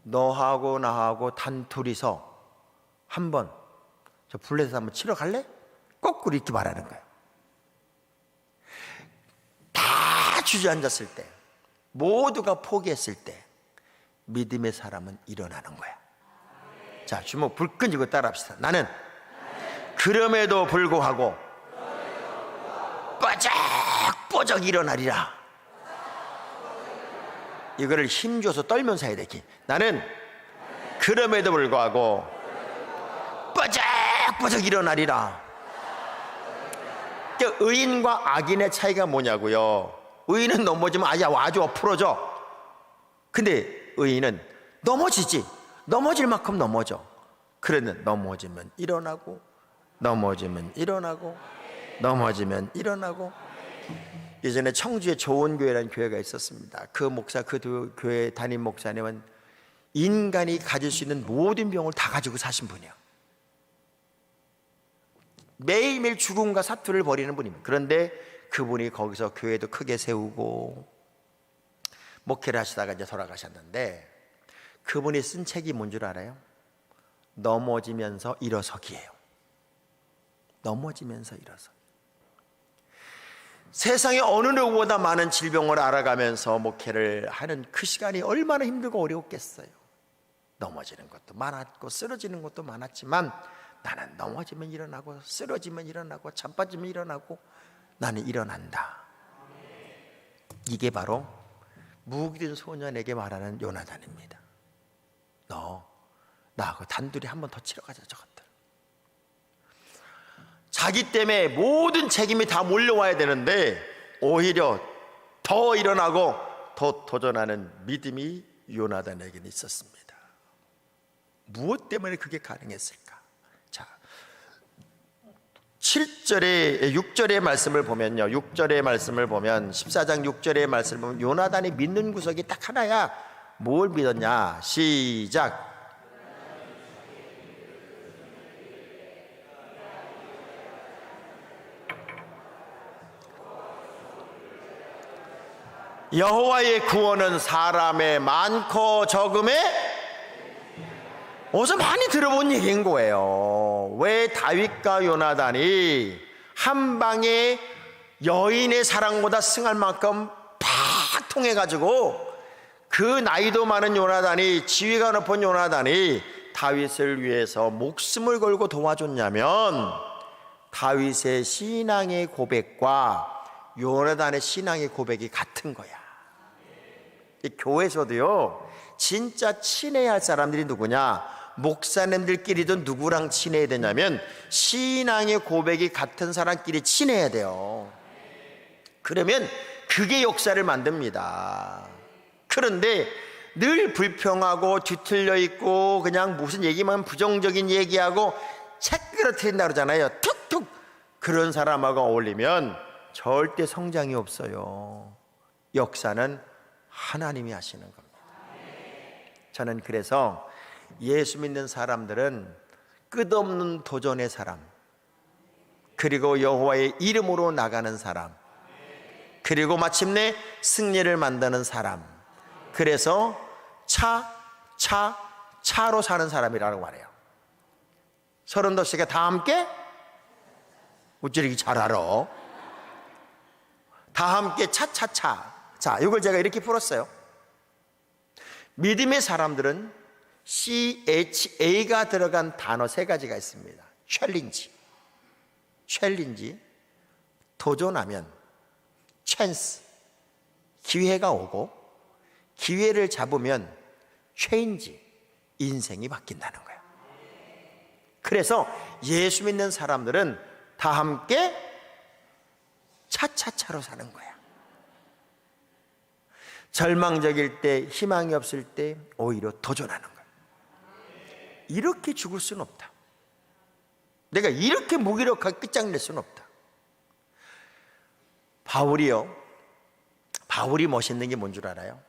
너하고 나하고 단둘이서 한번 저 블레셋 한번 치러 갈래? 거꾸로 이렇게 말하는 거예요. 다 주저앉았을 때, 모두가 포기했을 때 믿음의 사람은 일어나는 거야. 자, 주먹 불 끈지고 따라합시다. 나는 그럼에도 불구하고 뻐쩍뻐쩍 일어나리라. 이거를 힘줘서 떨면서 해야 돼. 나는 그럼에도 불구하고 뻐쩍뻐쩍 일어나리라. 그러니까 의인과 악인의 차이가 뭐냐고요. 의인은 넘어지면 아야 와줘 풀어줘. 근데 의인은 넘어지지. 넘어질 만큼 넘어져. 그러면 넘어지면 일어나고, 넘어지면 일어나고, 넘어지면 일어나고. 예전에 청주에 좋은 교회라는 교회가 있었습니다. 그 목사, 그 교회 담임 목사님은 인간이 가질 수 있는 모든 병을 다 가지고 사신 분이에요. 매일매일 죽음과 사투를 벌이는 분입니다. 그런데 그분이 거기서 교회도 크게 세우고 목회를 하시다가 이제 돌아가셨는데, 그분이 쓴 책이 뭔 줄 알아요? 넘어지면서 일어서기예요. 넘어지면서 일어서기. 세상에 어느 누구보다 많은 질병을 알아가면서 목회를 하는 그 시간이 얼마나 힘들고 어려웠겠어요. 넘어지는 것도 많았고 쓰러지는 것도 많았지만 나는 넘어지면 일어나고, 쓰러지면 일어나고, 자빠지면 일어나고, 나는 일어난다. 이게 바로 무기든 소년에게 말하는 요나단입니다. 너 나하고 단둘이 한 번 더 치러 가자. 저것들 자기 때문에 모든 책임이 다 몰려와야 되는데 오히려 더 일어나고 더 도전하는 믿음이 요나단에게는 있었습니다. 무엇 때문에 그게 가능했을까? 자, 6절의 말씀을 보면요, 6절의 말씀을 보면 14장 6절의 말씀을 보면 요나단이 믿는 구석이 딱 하나야. 뭘 믿었냐? 시작. 여호와의 구원은 사람의 많고 적음에, 어디서 많이 들어본 얘기인 거예요. 왜 다윗과 요나단이 한 방에 여인의 사랑보다 승할 만큼 팍 통해가지고 그 나이도 많은 요나단이, 지위가 높은 요나단이 다윗을 위해서 목숨을 걸고 도와줬냐면, 다윗의 신앙의 고백과 요나단의 신앙의 고백이 같은 거야. 교회에서도요, 진짜 친해야 할 사람들이 누구냐? 목사님들끼리도 누구랑 친해야 되냐면 신앙의 고백이 같은 사람끼리 친해야 돼요. 그러면 그게 역사를 만듭니다. 그런데 늘 불평하고 뒤틀려 있고 그냥 무슨 얘기만 부정적인 얘기하고 채그러뜨린다 그러잖아요. 툭툭. 그런 사람하고 어울리면 절대 성장이 없어요. 역사는 하나님이 하시는 겁니다. 저는 그래서 예수 믿는 사람들은 끝없는 도전의 사람, 그리고 여호와의 이름으로 나가는 사람, 그리고 마침내 승리를 만드는 사람, 그래서 차로 사는 사람이라고 말해요. 서른도 씨가 다 함께? 어찌 이렇게 잘 알아? 다 함께 차차차. 자, 이걸 제가 이렇게 풀었어요. 믿음의 사람들은 CHA가 들어간 단어 3가지가 있습니다. 챌린지, 도전하면, 찬스, 기회가 오고, 기회를 잡으면 체인지, 인생이 바뀐다는 거예요. 그래서 예수 믿는 사람들은 다 함께 차차차로 사는 거야. 절망적일 때, 희망이 없을 때 오히려 도전하는 거야. 이렇게 죽을 수는 없다. 내가 이렇게 무기력하게 끝장낼 수는 없다. 바울이 멋있는 게 뭔 줄 알아요?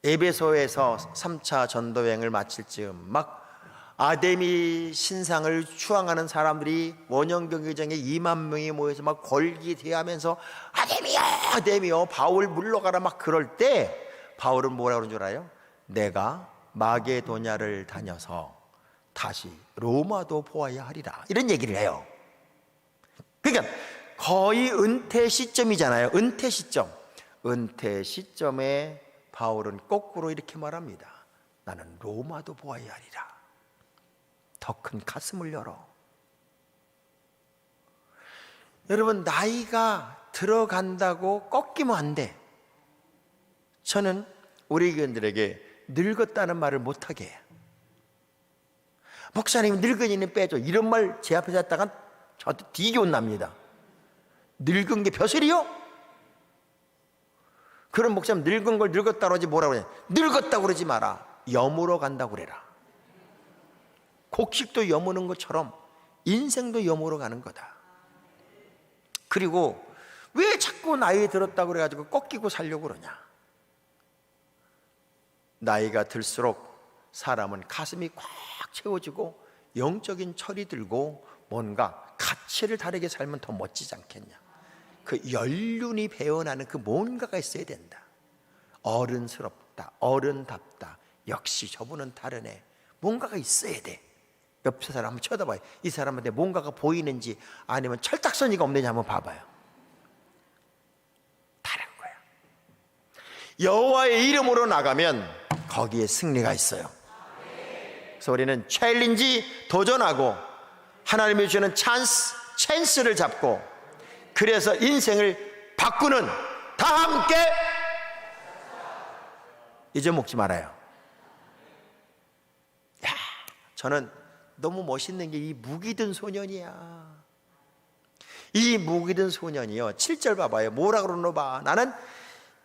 에베소에서 3차 전도 여행을 마칠 즈음 막 아데미 신상을 추앙하는 사람들이 원형 경기장에 2만 명이 모여서 막 걸기대하면서 아데미요 아데미요 바울 물러가라 막 그럴 때 바울은 뭐라 그러는 줄 알아요? 내가 마게도냐를 다녀서 다시 로마도 보아야 하리라, 이런 얘기를 해요. 그러니까 거의 은퇴 시점이잖아요. 은퇴 시점. 은퇴 시점에 바울은 거꾸로 이렇게 말합니다. 나는 로마도 보아야 하리라. 더 큰 가슴을 열어. 여러분, 나이가 들어간다고 꺾이면 안 돼. 저는 우리 교인들에게 늙었다는 말을 못하게 해요. 목사님 늙은이는 빼줘, 이런 말 제 앞에서 했다간 저한테 되게 혼납니다. 늙은 게 벼슬이요? 그런 목사님 늙은 걸 늙었다고 그러지 뭐라고 그래. 늙었다고 그러지 마라. 여물어 간다고 그래라. 곡식도 여무는 것처럼 인생도 여물어 가는 거다. 그리고 왜 자꾸 나이 들었다고 그래가지고 꺾이고 살려고 그러냐. 나이가 들수록 사람은 가슴이 꽉 채워지고 영적인 철이 들고 뭔가 가치를 다르게 살면 더 멋지지 않겠냐. 그 연륜이 배어나는 그 뭔가가 있어야 된다. 어른스럽다, 어른답다, 역시 저분은 다르네, 뭔가가 있어야 돼. 옆 사람 한번 쳐다봐요. 이 사람한테 뭔가가 보이는지 아니면 철딱서니가 없는지 한번 봐봐요. 다른 거야. 여호와의 이름으로 나가면 거기에 승리가 있어요. 그래서 우리는 챌린지, 도전하고 하나님이 주는 찬스를 잡고, 그래서 인생을 바꾸는, 다 함께 잊어먹지 말아요. 야, 저는 너무 멋있는 게 이 무기든 소년이야. 이 무기든 소년이요, 7절 봐봐요. 뭐라 그러노 봐. 나는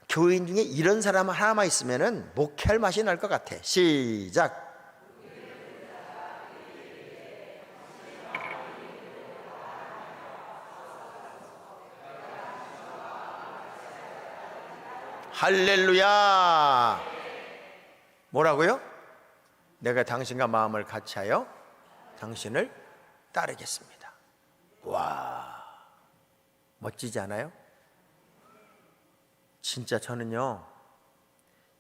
교인 중에 이런 사람 하나만 있으면은 목회할 맛이 날 것 같아. 시작. 할렐루야. 뭐라고요? 내가 당신과 마음을 같이하여 당신을 따르겠습니다. 와, 멋지지 않아요? 진짜 저는요,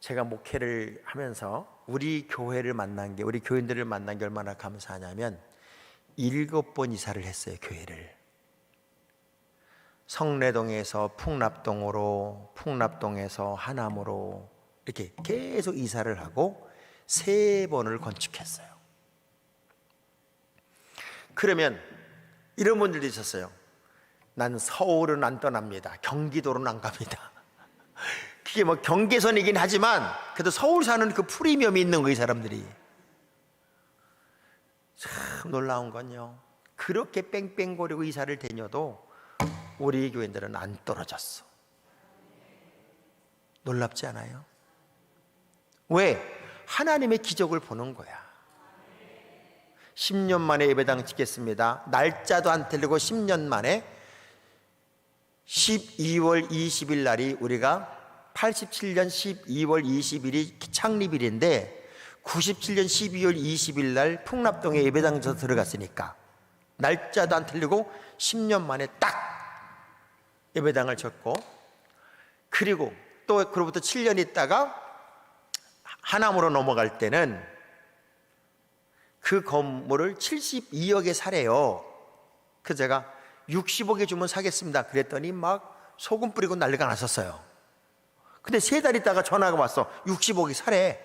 제가 목회를 하면서 우리 교회를 만난 게, 우리 교인들을 만난 게 얼마나 감사하냐면 7번 이사를 했어요. 교회를 성내동에서 풍납동으로, 풍납동에서 하남으로 이렇게 계속 이사를 하고 3번을 건축했어요. 그러면 이런 분들도 있었어요. 난 서울은 안 떠납니다. 경기도는 안 갑니다. 그게 뭐 경계선이긴 하지만 그래도 서울 사는 그 프리미엄이 있는 거예요, 이 사람들이. 참 놀라운 건요, 그렇게 뺑뺑거리고 이사를 다녀도 우리 교인들은 안 떨어졌어. 놀랍지 않아요? 왜? 하나님의 기적을 보는 거야. 10년 만에 예배당 짓겠습니다. 날짜도 안 틀리고 10년 만에 12월 20일 날이 우리가 87년 12월 20일이 창립일인데 97년 12월 20일 날 풍납동에 예배당에서 들어갔으니까 날짜도 안 틀리고 10년 만에 딱 예배당을 졌고, 그리고 또 그로부터 7년 있다가 하남으로 넘어갈 때는 그 건물을 72억에 사래요. 그래서 제가 60억에 주면 사겠습니다 그랬더니 막 소금 뿌리고 난리가 났었어요. 근데 3달 있다가 전화가 왔어. 60억이 사래.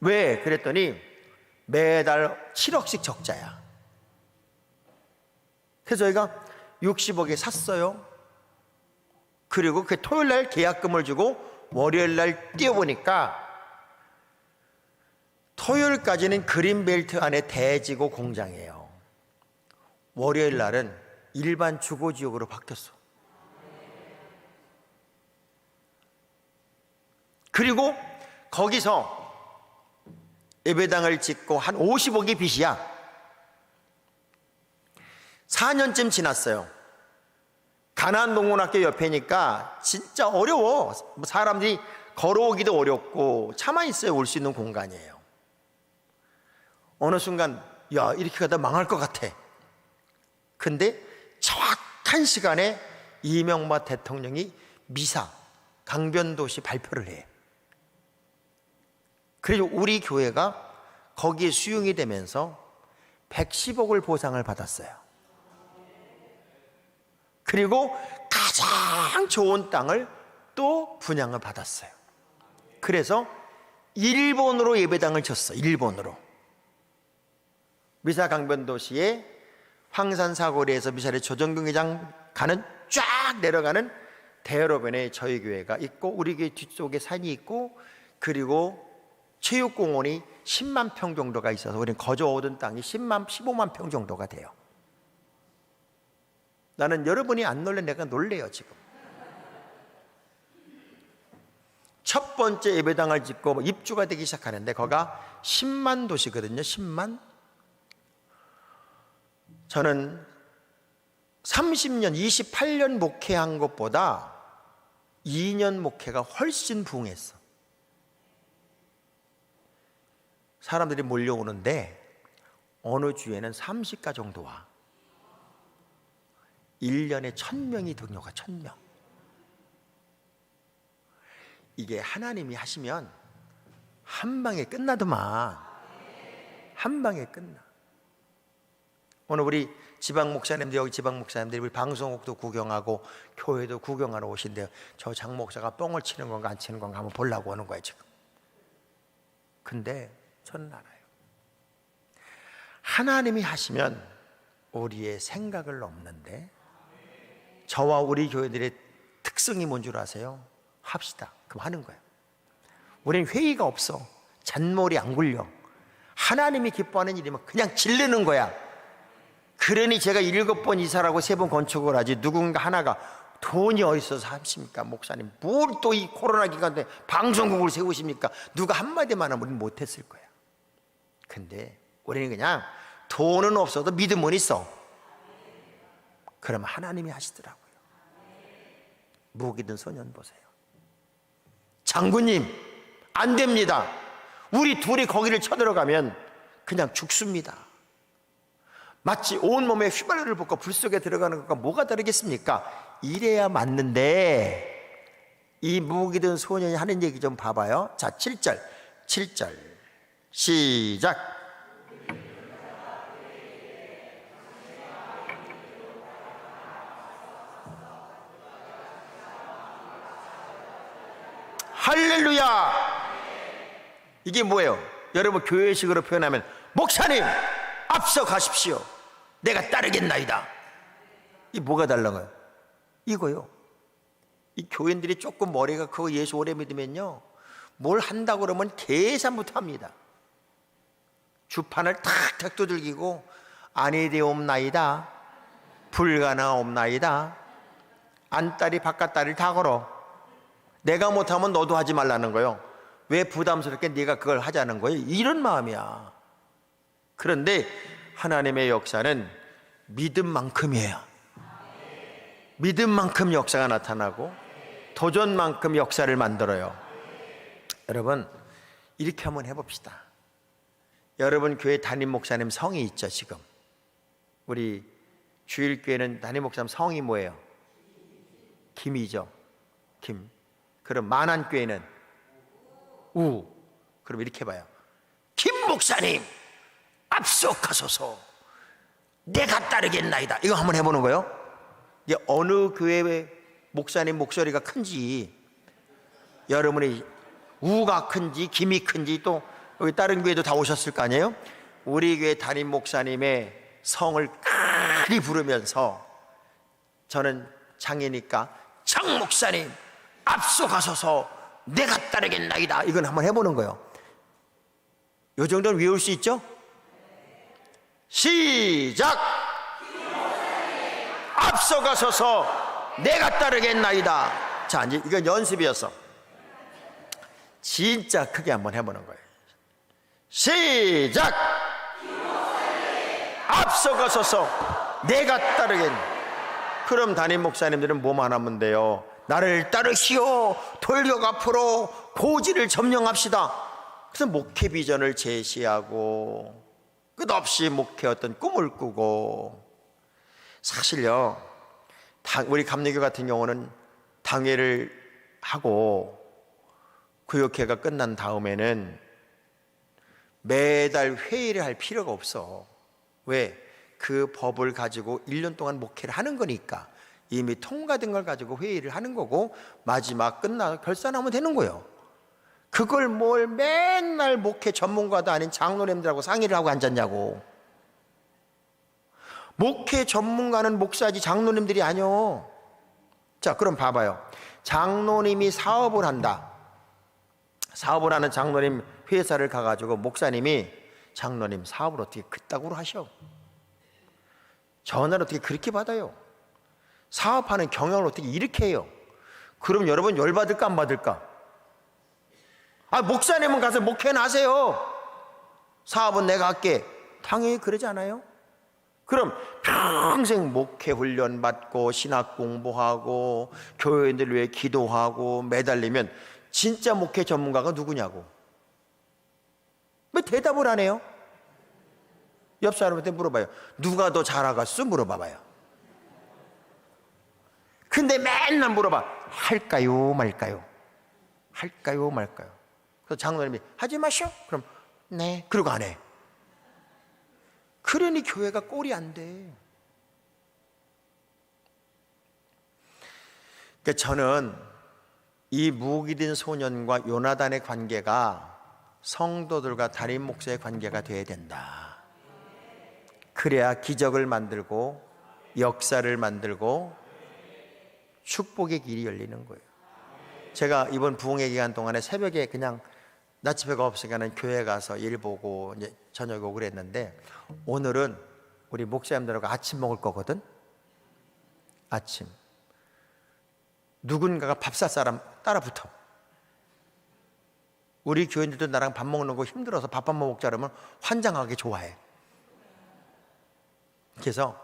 왜? 그랬더니 매달 7억씩 적자야. 그래서 저희가 60억에 샀어요. 그리고 그 토요일날 계약금을 주고 월요일날 뛰어보니까 토요일까지는 그린벨트 안에 대지고 공장이에요. 월요일날은 일반 주거지역으로 바뀌었어. 그리고 거기서 예배당을 짓고 한 50억이 빚이야. 4년쯤 지났어요. 가나안동문학교 옆에니까 진짜 어려워. 사람들이 걸어오기도 어렵고 차만 있어야 올 수 있는 공간이에요. 어느 순간 야, 이렇게 가다 망할 것 같아. 근데 정확한 시간에 이명박 대통령이 미사 강변도시 발표를 해. 그리고 우리 교회가 거기에 수용이 되면서 110억을 보상을 받았어요. 그리고 가장 좋은 땅을 또 분양을 받았어요. 그래서 일본으로 예배당을 졌어. 일본으로. 미사 강변도시에 황산사거리에서 미사리 조정경기장 가는 쫙 내려가는 대여로변에 저희 교회가 있고, 우리 교회 뒤쪽에 산이 있고, 그리고 체육공원이 10만 평 정도가 있어서 우리는 거저 얻은 땅이 15만 평 정도가 돼요. 나는 여러분이 안 놀래 내가 놀래요. 지금 첫 번째 예배당을 짓고 입주가 되기 시작하는데 거기가 10만 도시거든요. 10만. 저는 30년 28년 목회한 것보다 2년 목회가 훨씬 부응했어. 사람들이 몰려오는데 어느 주에는 30가 정도 와. 1년에 1000명이 등록가. 1000명. 이게 하나님이 하시면 한 방에 끝나더만. 한 방에 끝나. 오늘 우리 지방 목사님들, 여기 지방 목사님들이 우리 방송국도 구경하고 교회도 구경하러 오신대요. 저 장 목사가 뻥을 치는 건가 안 치는 건가 한번 보려고 오는 거예요 지금. 근데 저는 알아요. 하나님이 하시면 우리의 생각을 넘는데, 저와 우리 교회들의 특성이 뭔 줄 아세요? 합시다. 그럼 하는 거예요. 우리는 회의가 없어. 잔머리 안 굴려. 하나님이 기뻐하는 일이면 그냥 질르는 거야. 그러니 제가 7번 이사라고 3번 건축을 하지, 누군가 하나가 돈이 어디서 하십니까? 목사님 뭘 또 이 코로나 기간에 방송국을 세우십니까? 누가 한마디만 하면 우리는 못했을 거야. 근데 우리는 그냥 돈은 없어도 믿음은 있어. 그럼 하나님이 하시더라고요. 무기든 소년 보세요. 장군님 안 됩니다. 우리 둘이 거기를 쳐들어가면 그냥 죽습니다. 마치 온몸에 휘발유를 붓고 불 속에 들어가는 것과 뭐가 다르겠습니까? 이래야 맞는데, 이 무기든 소년이 하는 얘기 좀 봐봐요. 자, 7절 시작. 할렐루야. 이게 뭐예요? 여러분 교회식으로 표현하면 목사님 앞서 가십시오. 내가 따르겠나이다. 이 뭐가 달라요? 이거요. 이 교인들이 조금 머리가 크고 예수 오래 믿으면요, 뭘 한다고 그러면 계산부터 합니다. 주판을 탁탁 두들기고 아니 되옵나이다, 불가능옵나이다, 안다리 바깥다리를 다 걸어. 내가 못하면 너도 하지 말라는 거예요. 왜 부담스럽게 네가 그걸 하자는 거예요? 이런 마음이야. 그런데 하나님의 역사는 믿음만큼이에요. 믿음만큼 역사가 나타나고 도전만큼 역사를 만들어요. 여러분 이렇게 한번 해봅시다. 여러분 교회 담임 목사님 성이 있죠. 지금 우리 주일교회는 담임 목사님 성이 뭐예요? 김이죠. 김. 그럼 만안교회는 우. 그럼 이렇게 봐요. 김 목사님 앞서 가소서, 내가 따르겠나이다. 이거 한번 해보는 거예요. 이게 어느 교회 목사님 목소리가 큰지, 여러분이 우가 큰지 김이 큰지, 또 여기 다른 교회도 다 오셨을 거 아니에요? 우리 교회 담임 목사님의 성을 크게 부르면서, 저는 장이니까 장 목사님 앞서 가소서, 내가 따르겠나이다. 이건 한번 해보는 거예요. 이 정도는 외울 수 있죠? 시작! 앞서가소서 내가 따르겠나이다. 자, 이제 이건 연습이었어. 진짜 크게 한번 해보는 거예요. 시작! 앞서가소서 내가 따르겠나이다. 그럼 담임 목사님들은 뭐만 하면 돼요? 나를 따르시오. 돌격 앞으로 고지를 점령합시다. 그래서 목회 비전을 제시하고 끝없이 목회 어떤 꿈을 꾸고, 사실요 우리 감리교 같은 경우는 당회를 하고 구역회가 끝난 다음에는 매달 회의를 할 필요가 없어. 왜? 그 법을 가지고 1년 동안 목회를 하는 거니까 이미 통과된 걸 가지고 회의를 하는 거고, 마지막 끝나서 결산하면 되는 거예요. 그걸 뭘 맨날 목회 전문가도 아닌 장로님들하고 상의를 하고 앉았냐고. 목회 전문가는 목사지 장로님들이 아니요. 자, 그럼 봐봐요. 장로님이 사업을 한다. 사업을 하는 장로님 회사를 가가지고 목사님이 장로님 사업을 어떻게 그따구로 하셔? 전화를 어떻게 그렇게 받아요? 사업하는 경영을 어떻게 이렇게 해요? 그럼 여러분 열받을까 안 받을까? 아, 목사님은 가서 목회나 하세요. 사업은 내가 할게. 당연히 그러지 않아요? 그럼 평생 목회 훈련 받고 신학 공부하고 교회인들 위해 기도하고 매달리면 진짜 목회 전문가가 누구냐고. 왜 대답을 안 해요? 옆 사람한테 물어봐요. 누가 더 잘 알았어? 물어봐봐요. 근데 맨날 물어봐. 할까요 말까요? 할까요 말까요? 그래서 장로님이 하지 마시오. 그럼 네. 그러고 안 해. 그러니 교회가 꼴이 안 돼. 그러니까 저는 이 무기든 소년과 요나단의 관계가 성도들과 담임 목사의 관계가 되어야 된다. 그래야 기적을 만들고 역사를 만들고 축복의 길이 열리는 거예요. 제가 이번 부흥회 기간 동안에 새벽에 그냥 낮 집회가 없으니까 교회 가서 일 보고 이제 저녁 오고 그랬는데, 오늘은 우리 목사님들하고 아침 먹을 거거든. 아침 누군가가 밥 살 사람 따라 붙어. 우리 교인들도 나랑 밥 먹는 거 힘들어서 밥 한 번 먹자 그러면 환장하게 좋아해. 그래서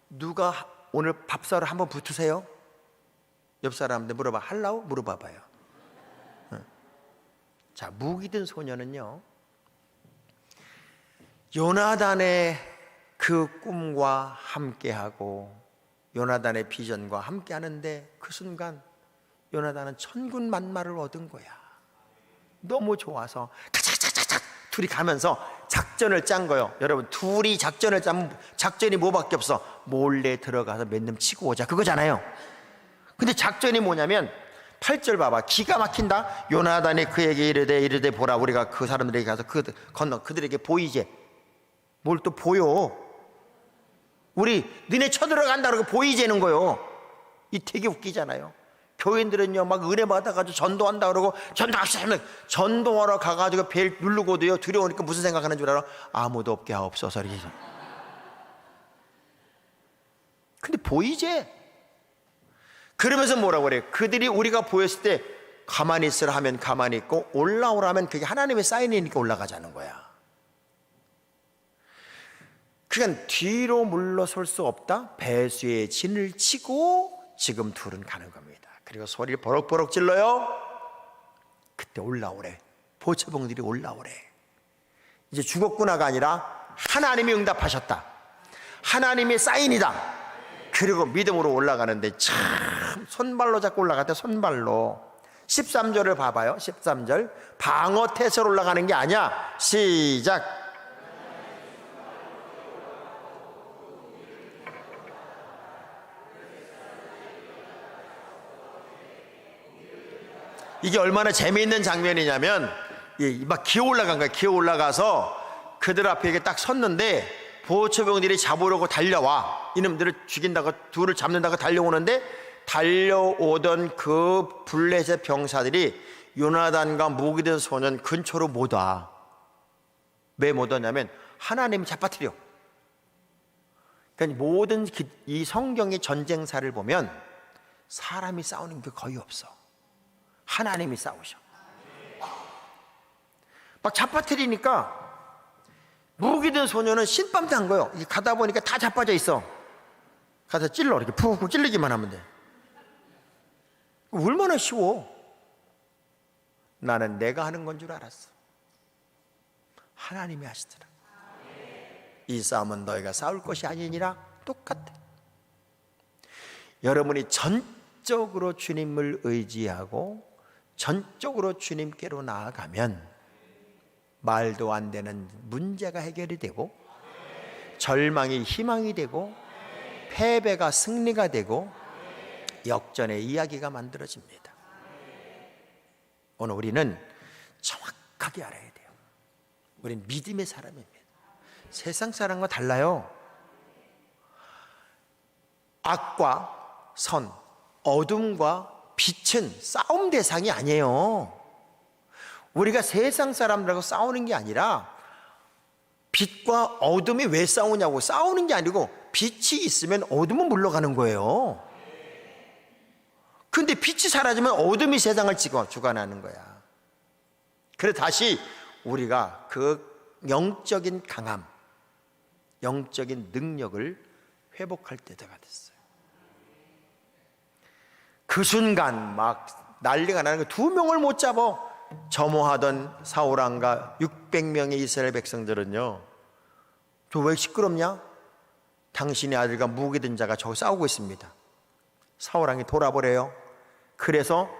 누가 오늘 밥 사러 한번 붙으세요? 옆 사람한테 물어봐. 할라고? 물어봐봐요. 자, 무기든 소년은요, 요나단의 그 꿈과 함께하고 요나단의 비전과 함께하는데 그 순간 요나단은 천군 만마를 얻은 거야. 너무 좋아서 차차차차차 둘이 가면서 작전을 짠 거예요. 여러분, 둘이 작전을 짜면 작전이 뭐밖에 없어. 몰래 들어가서 몇 놈 치고 오자, 그거잖아요. 근데 작전이 뭐냐면 8절 봐봐. 기가 막힌다. 요나단이 그에게 이르되 보라, 우리가 그 사람들에게 가서 그들에게 보이제. 뭘 또 보여? 우리 너네 쳐들어간다 그러고 보이제는 거요. 이 되게 웃기잖아요. 교인들은요 막 은혜 받아가지고 전도한다 그러고 전도하러 가가지고 벨 누르고도요 두려우니까 무슨 생각하는 줄 알아? 아무도 없게 하옵소서 이렇게. 근데 보이제. 그러면서 뭐라고 그래요? 그들이 우리가 보였을 때 가만히 있으라 하면 가만히 있고 올라오라면 그게 하나님의 사인이니까 올라가자는 거야. 그러니까 뒤로 물러설 수 없다. 배수의 진을 치고 지금 둘은 가는 겁니다. 그리고 소리를 버럭버럭 질러요. 그때 올라오래. 보채봉들이 올라오래. 이제 죽었구나가 아니라 하나님이 응답하셨다. 하나님의 사인이다. 그리고 믿음으로 올라가는데 참 손발로 잡고 올라갈 때 손발로. 13절을 봐봐요. 13절 방어태세로 올라가는 게 아니야. 시작. 이게 얼마나 재미있는 장면이냐면 막 기어 올라간 거야. 기어 올라가서 그들 앞에 이게 딱 섰는데 보호처병들이 잡으려고 달려와. 이놈들을 죽인다고 둘을 잡는다고 달려오는데 달려오던 그 블레셋 병사들이 요나단과 무기든 소년 근처로 못 와. 왜 못 오냐면 하나님이 잡아뜨려. 그러니까 모든 이 성경의 전쟁사를 보면 사람이 싸우는 게 거의 없어. 하나님이 싸우셔. 막 잡아뜨리니까 무기든 소년은 신밤단 거예요. 가다 보니까 다 자빠져 있어. 가서 찔러. 이렇게 푹푹 찔리기만 하면 돼. 얼마나 쉬워. 나는 내가 하는 건 줄 알았어. 하나님이 하시더라. 이 싸움은 너희가 싸울 것이 아니니라. 똑같아. 여러분이 전적으로 주님을 의지하고 전적으로 주님께로 나아가면 말도 안 되는 문제가 해결이 되고, 절망이 희망이 되고, 패배가 승리가 되고, 역전의 이야기가 만들어집니다. 오늘 우리는 정확하게 알아야 돼요. 우리는 믿음의 사람입니다. 세상 사람과 달라요. 악과 선, 어둠과 빛은 싸움 대상이 아니에요. 우리가 세상 사람들하고 싸우는 게 아니라, 빛과 어둠이 왜 싸우냐고, 싸우는 게 아니고 빛이 있으면 어둠은 물러가는 거예요. 근데 빛이 사라지면 어둠이 세상을 주관하는 거야. 그래서 다시 우리가 그 영적인 강함, 영적인 능력을 회복할 때가 됐어요. 그 순간 막 난리가 나는 거, 2명을 못 잡아. 점호하던 사울왕과 600명의 이스라엘 백성들은요, 저 왜 시끄럽냐? 당신의 아들과 무기 든 자가 저기 싸우고 있습니다. 사울왕이 돌아버려요. 그래서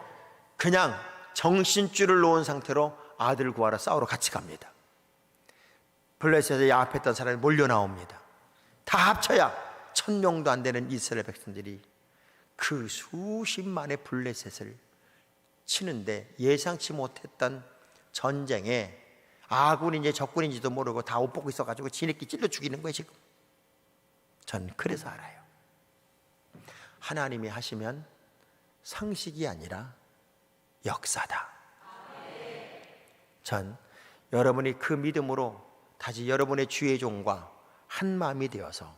그냥 정신줄을 놓은 상태로 아들을 구하러 싸우러 같이 갑니다. 블레셋에 야합했던 사람이 몰려 나옵니다. 다 합쳐야 1000명도 안 되는 이스라엘 백성들이 그 수십만의 블레셋을 치는데, 예상치 못했던 전쟁에 아군인지 적군인지도 모르고 다 옷 벗고 있어가지고 지네끼리 찔러 죽이는 거예요 지금. 전 그래서 알아요. 하나님이 하시면 상식이 아니라 역사다. 전 여러분이 그 믿음으로 다시 여러분의 주의 종과 한 마음이 되어서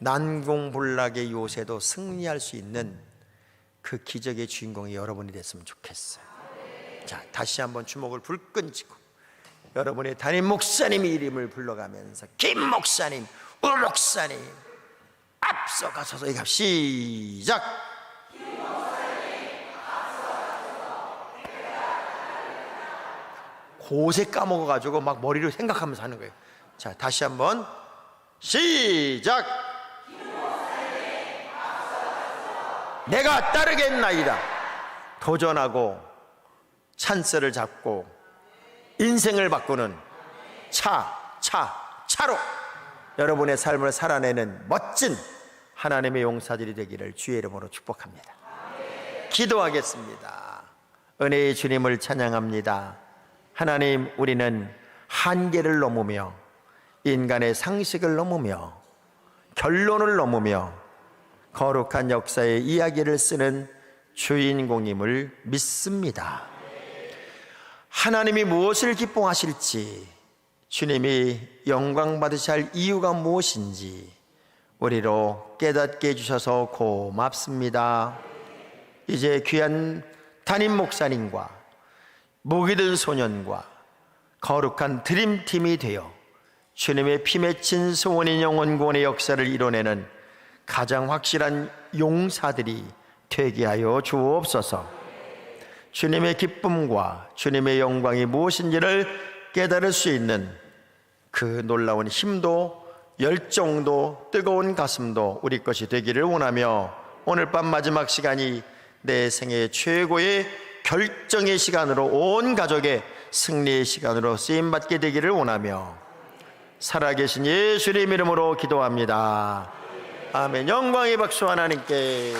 난공불락의 요새도 승리할 수 있는 그 기적의 주인공이 여러분이 됐으면 좋겠어요. 자, 다시 한번 주먹을 불끈 쥐고 여러분의 담임 목사님의 이름을 불러가면서 김 목사님, 우 목사님 앞서가서서 얘기합. 시작. 고세 까먹어가지고 막 머리로 생각하면서 하는 거예요. 자, 다시 한번 시작. 내가 따르겠나이다. 도전하고 찬스를 잡고 인생을 바꾸는 차로 여러분의 삶을 살아내는 멋진 하나님의 용사들이 되기를 주의 이름으로 축복합니다. 기도하겠습니다. 은혜의 주님을 찬양합니다. 하나님, 우리는 한계를 넘으며 인간의 상식을 넘으며 결론을 넘으며 거룩한 역사의 이야기를 쓰는 주인공임을 믿습니다. 하나님이 무엇을 기뻐하실지, 주님이 영광 받으셔야 할 이유가 무엇인지 우리로 깨닫게 해주셔서 고맙습니다. 이제 귀한 담임 목사님과 목이 든 소년과 거룩한 드림팀이 되어 주님의 피 맺힌 소원인 영혼구원의 역사를 이뤄내는 가장 확실한 용사들이 되게 하여 주옵소서. 주님의 기쁨과 주님의 영광이 무엇인지를 깨달을 수 있는 그 놀라운 힘도 열정도 뜨거운 가슴도 우리 것이 되기를 원하며, 오늘 밤 마지막 시간이 내 생애 최고의 결정의 시간으로 온 가족의 승리의 시간으로 쓰임받게 되기를 원하며 살아계신 예수님 이름으로 기도합니다. 아멘. 영광의 박수 하나님께.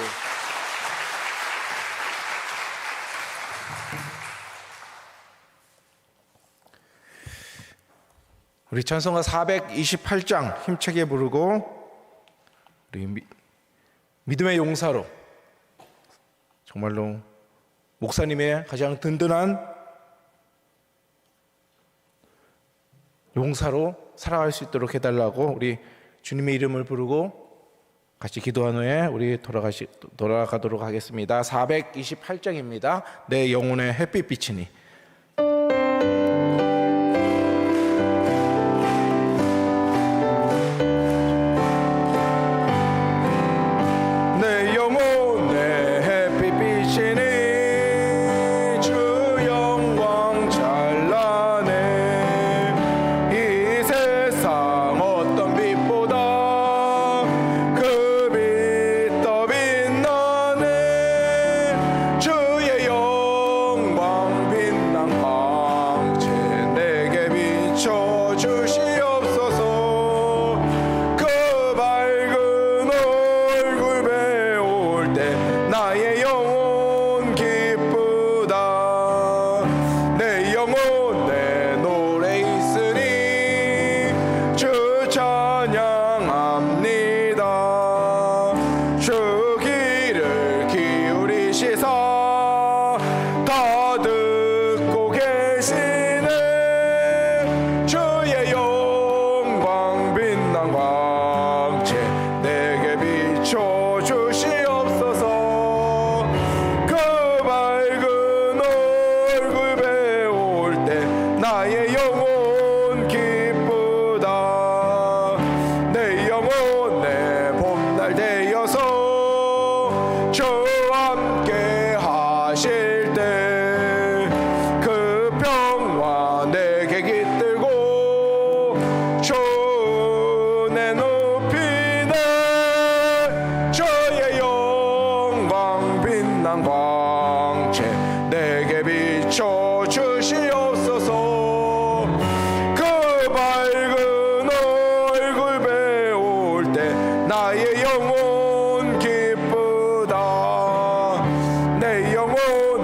우리 찬송가 428장 힘차게 부르고 우리 믿음의 용사로, 정말로 목사님의 가장 든든한 용사로 살아갈 수 있도록 해달라고 우리 주님의 이름을 부르고 같이 기도한 후에 우리 돌아가도록 하겠습니다. 428장입니다. 내 영혼의 햇빛 비치니.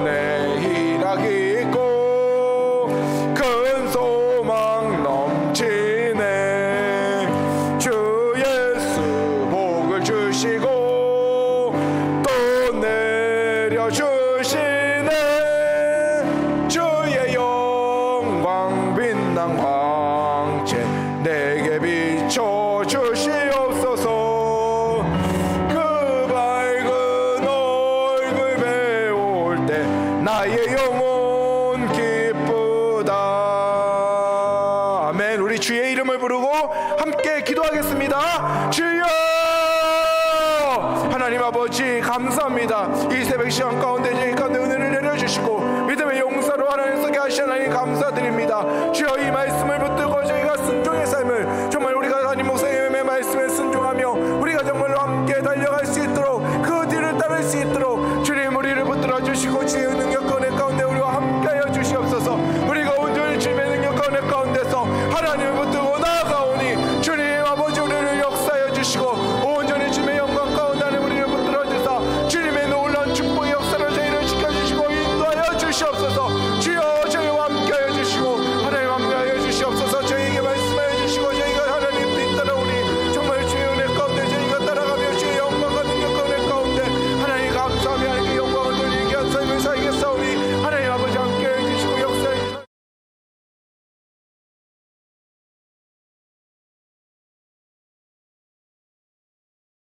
내 희락이 있고 큰 소망 넘치네. 주 예수 복을 주시고 또 내려주시네. 주의 영광 빛난 광채 내게 비춰 주시옵소서. 그 밝은 얼굴 배울 때 나의 영혼 기쁘다. 아멘. 우리 주의 이름을 부르고 함께 기도하겠습니다. 주여, 하나님 아버지 감사합니다. 이 새벽 시간 가운데 저희 가운데 은혜를 내려주시고 믿음의 용사로 하나님 서게 하신 하나님 감사드립니다. 주여, 이 말씀을 붙들고 저희가 순종의 삶을 정말 우리가 하나님 목사님의 말씀에 순종하며 우리가 정말로 함께 달려갈 수 있도록 그 뒤를 따를 수 있도록 주님 우리를 붙들어 주시고 주의 능력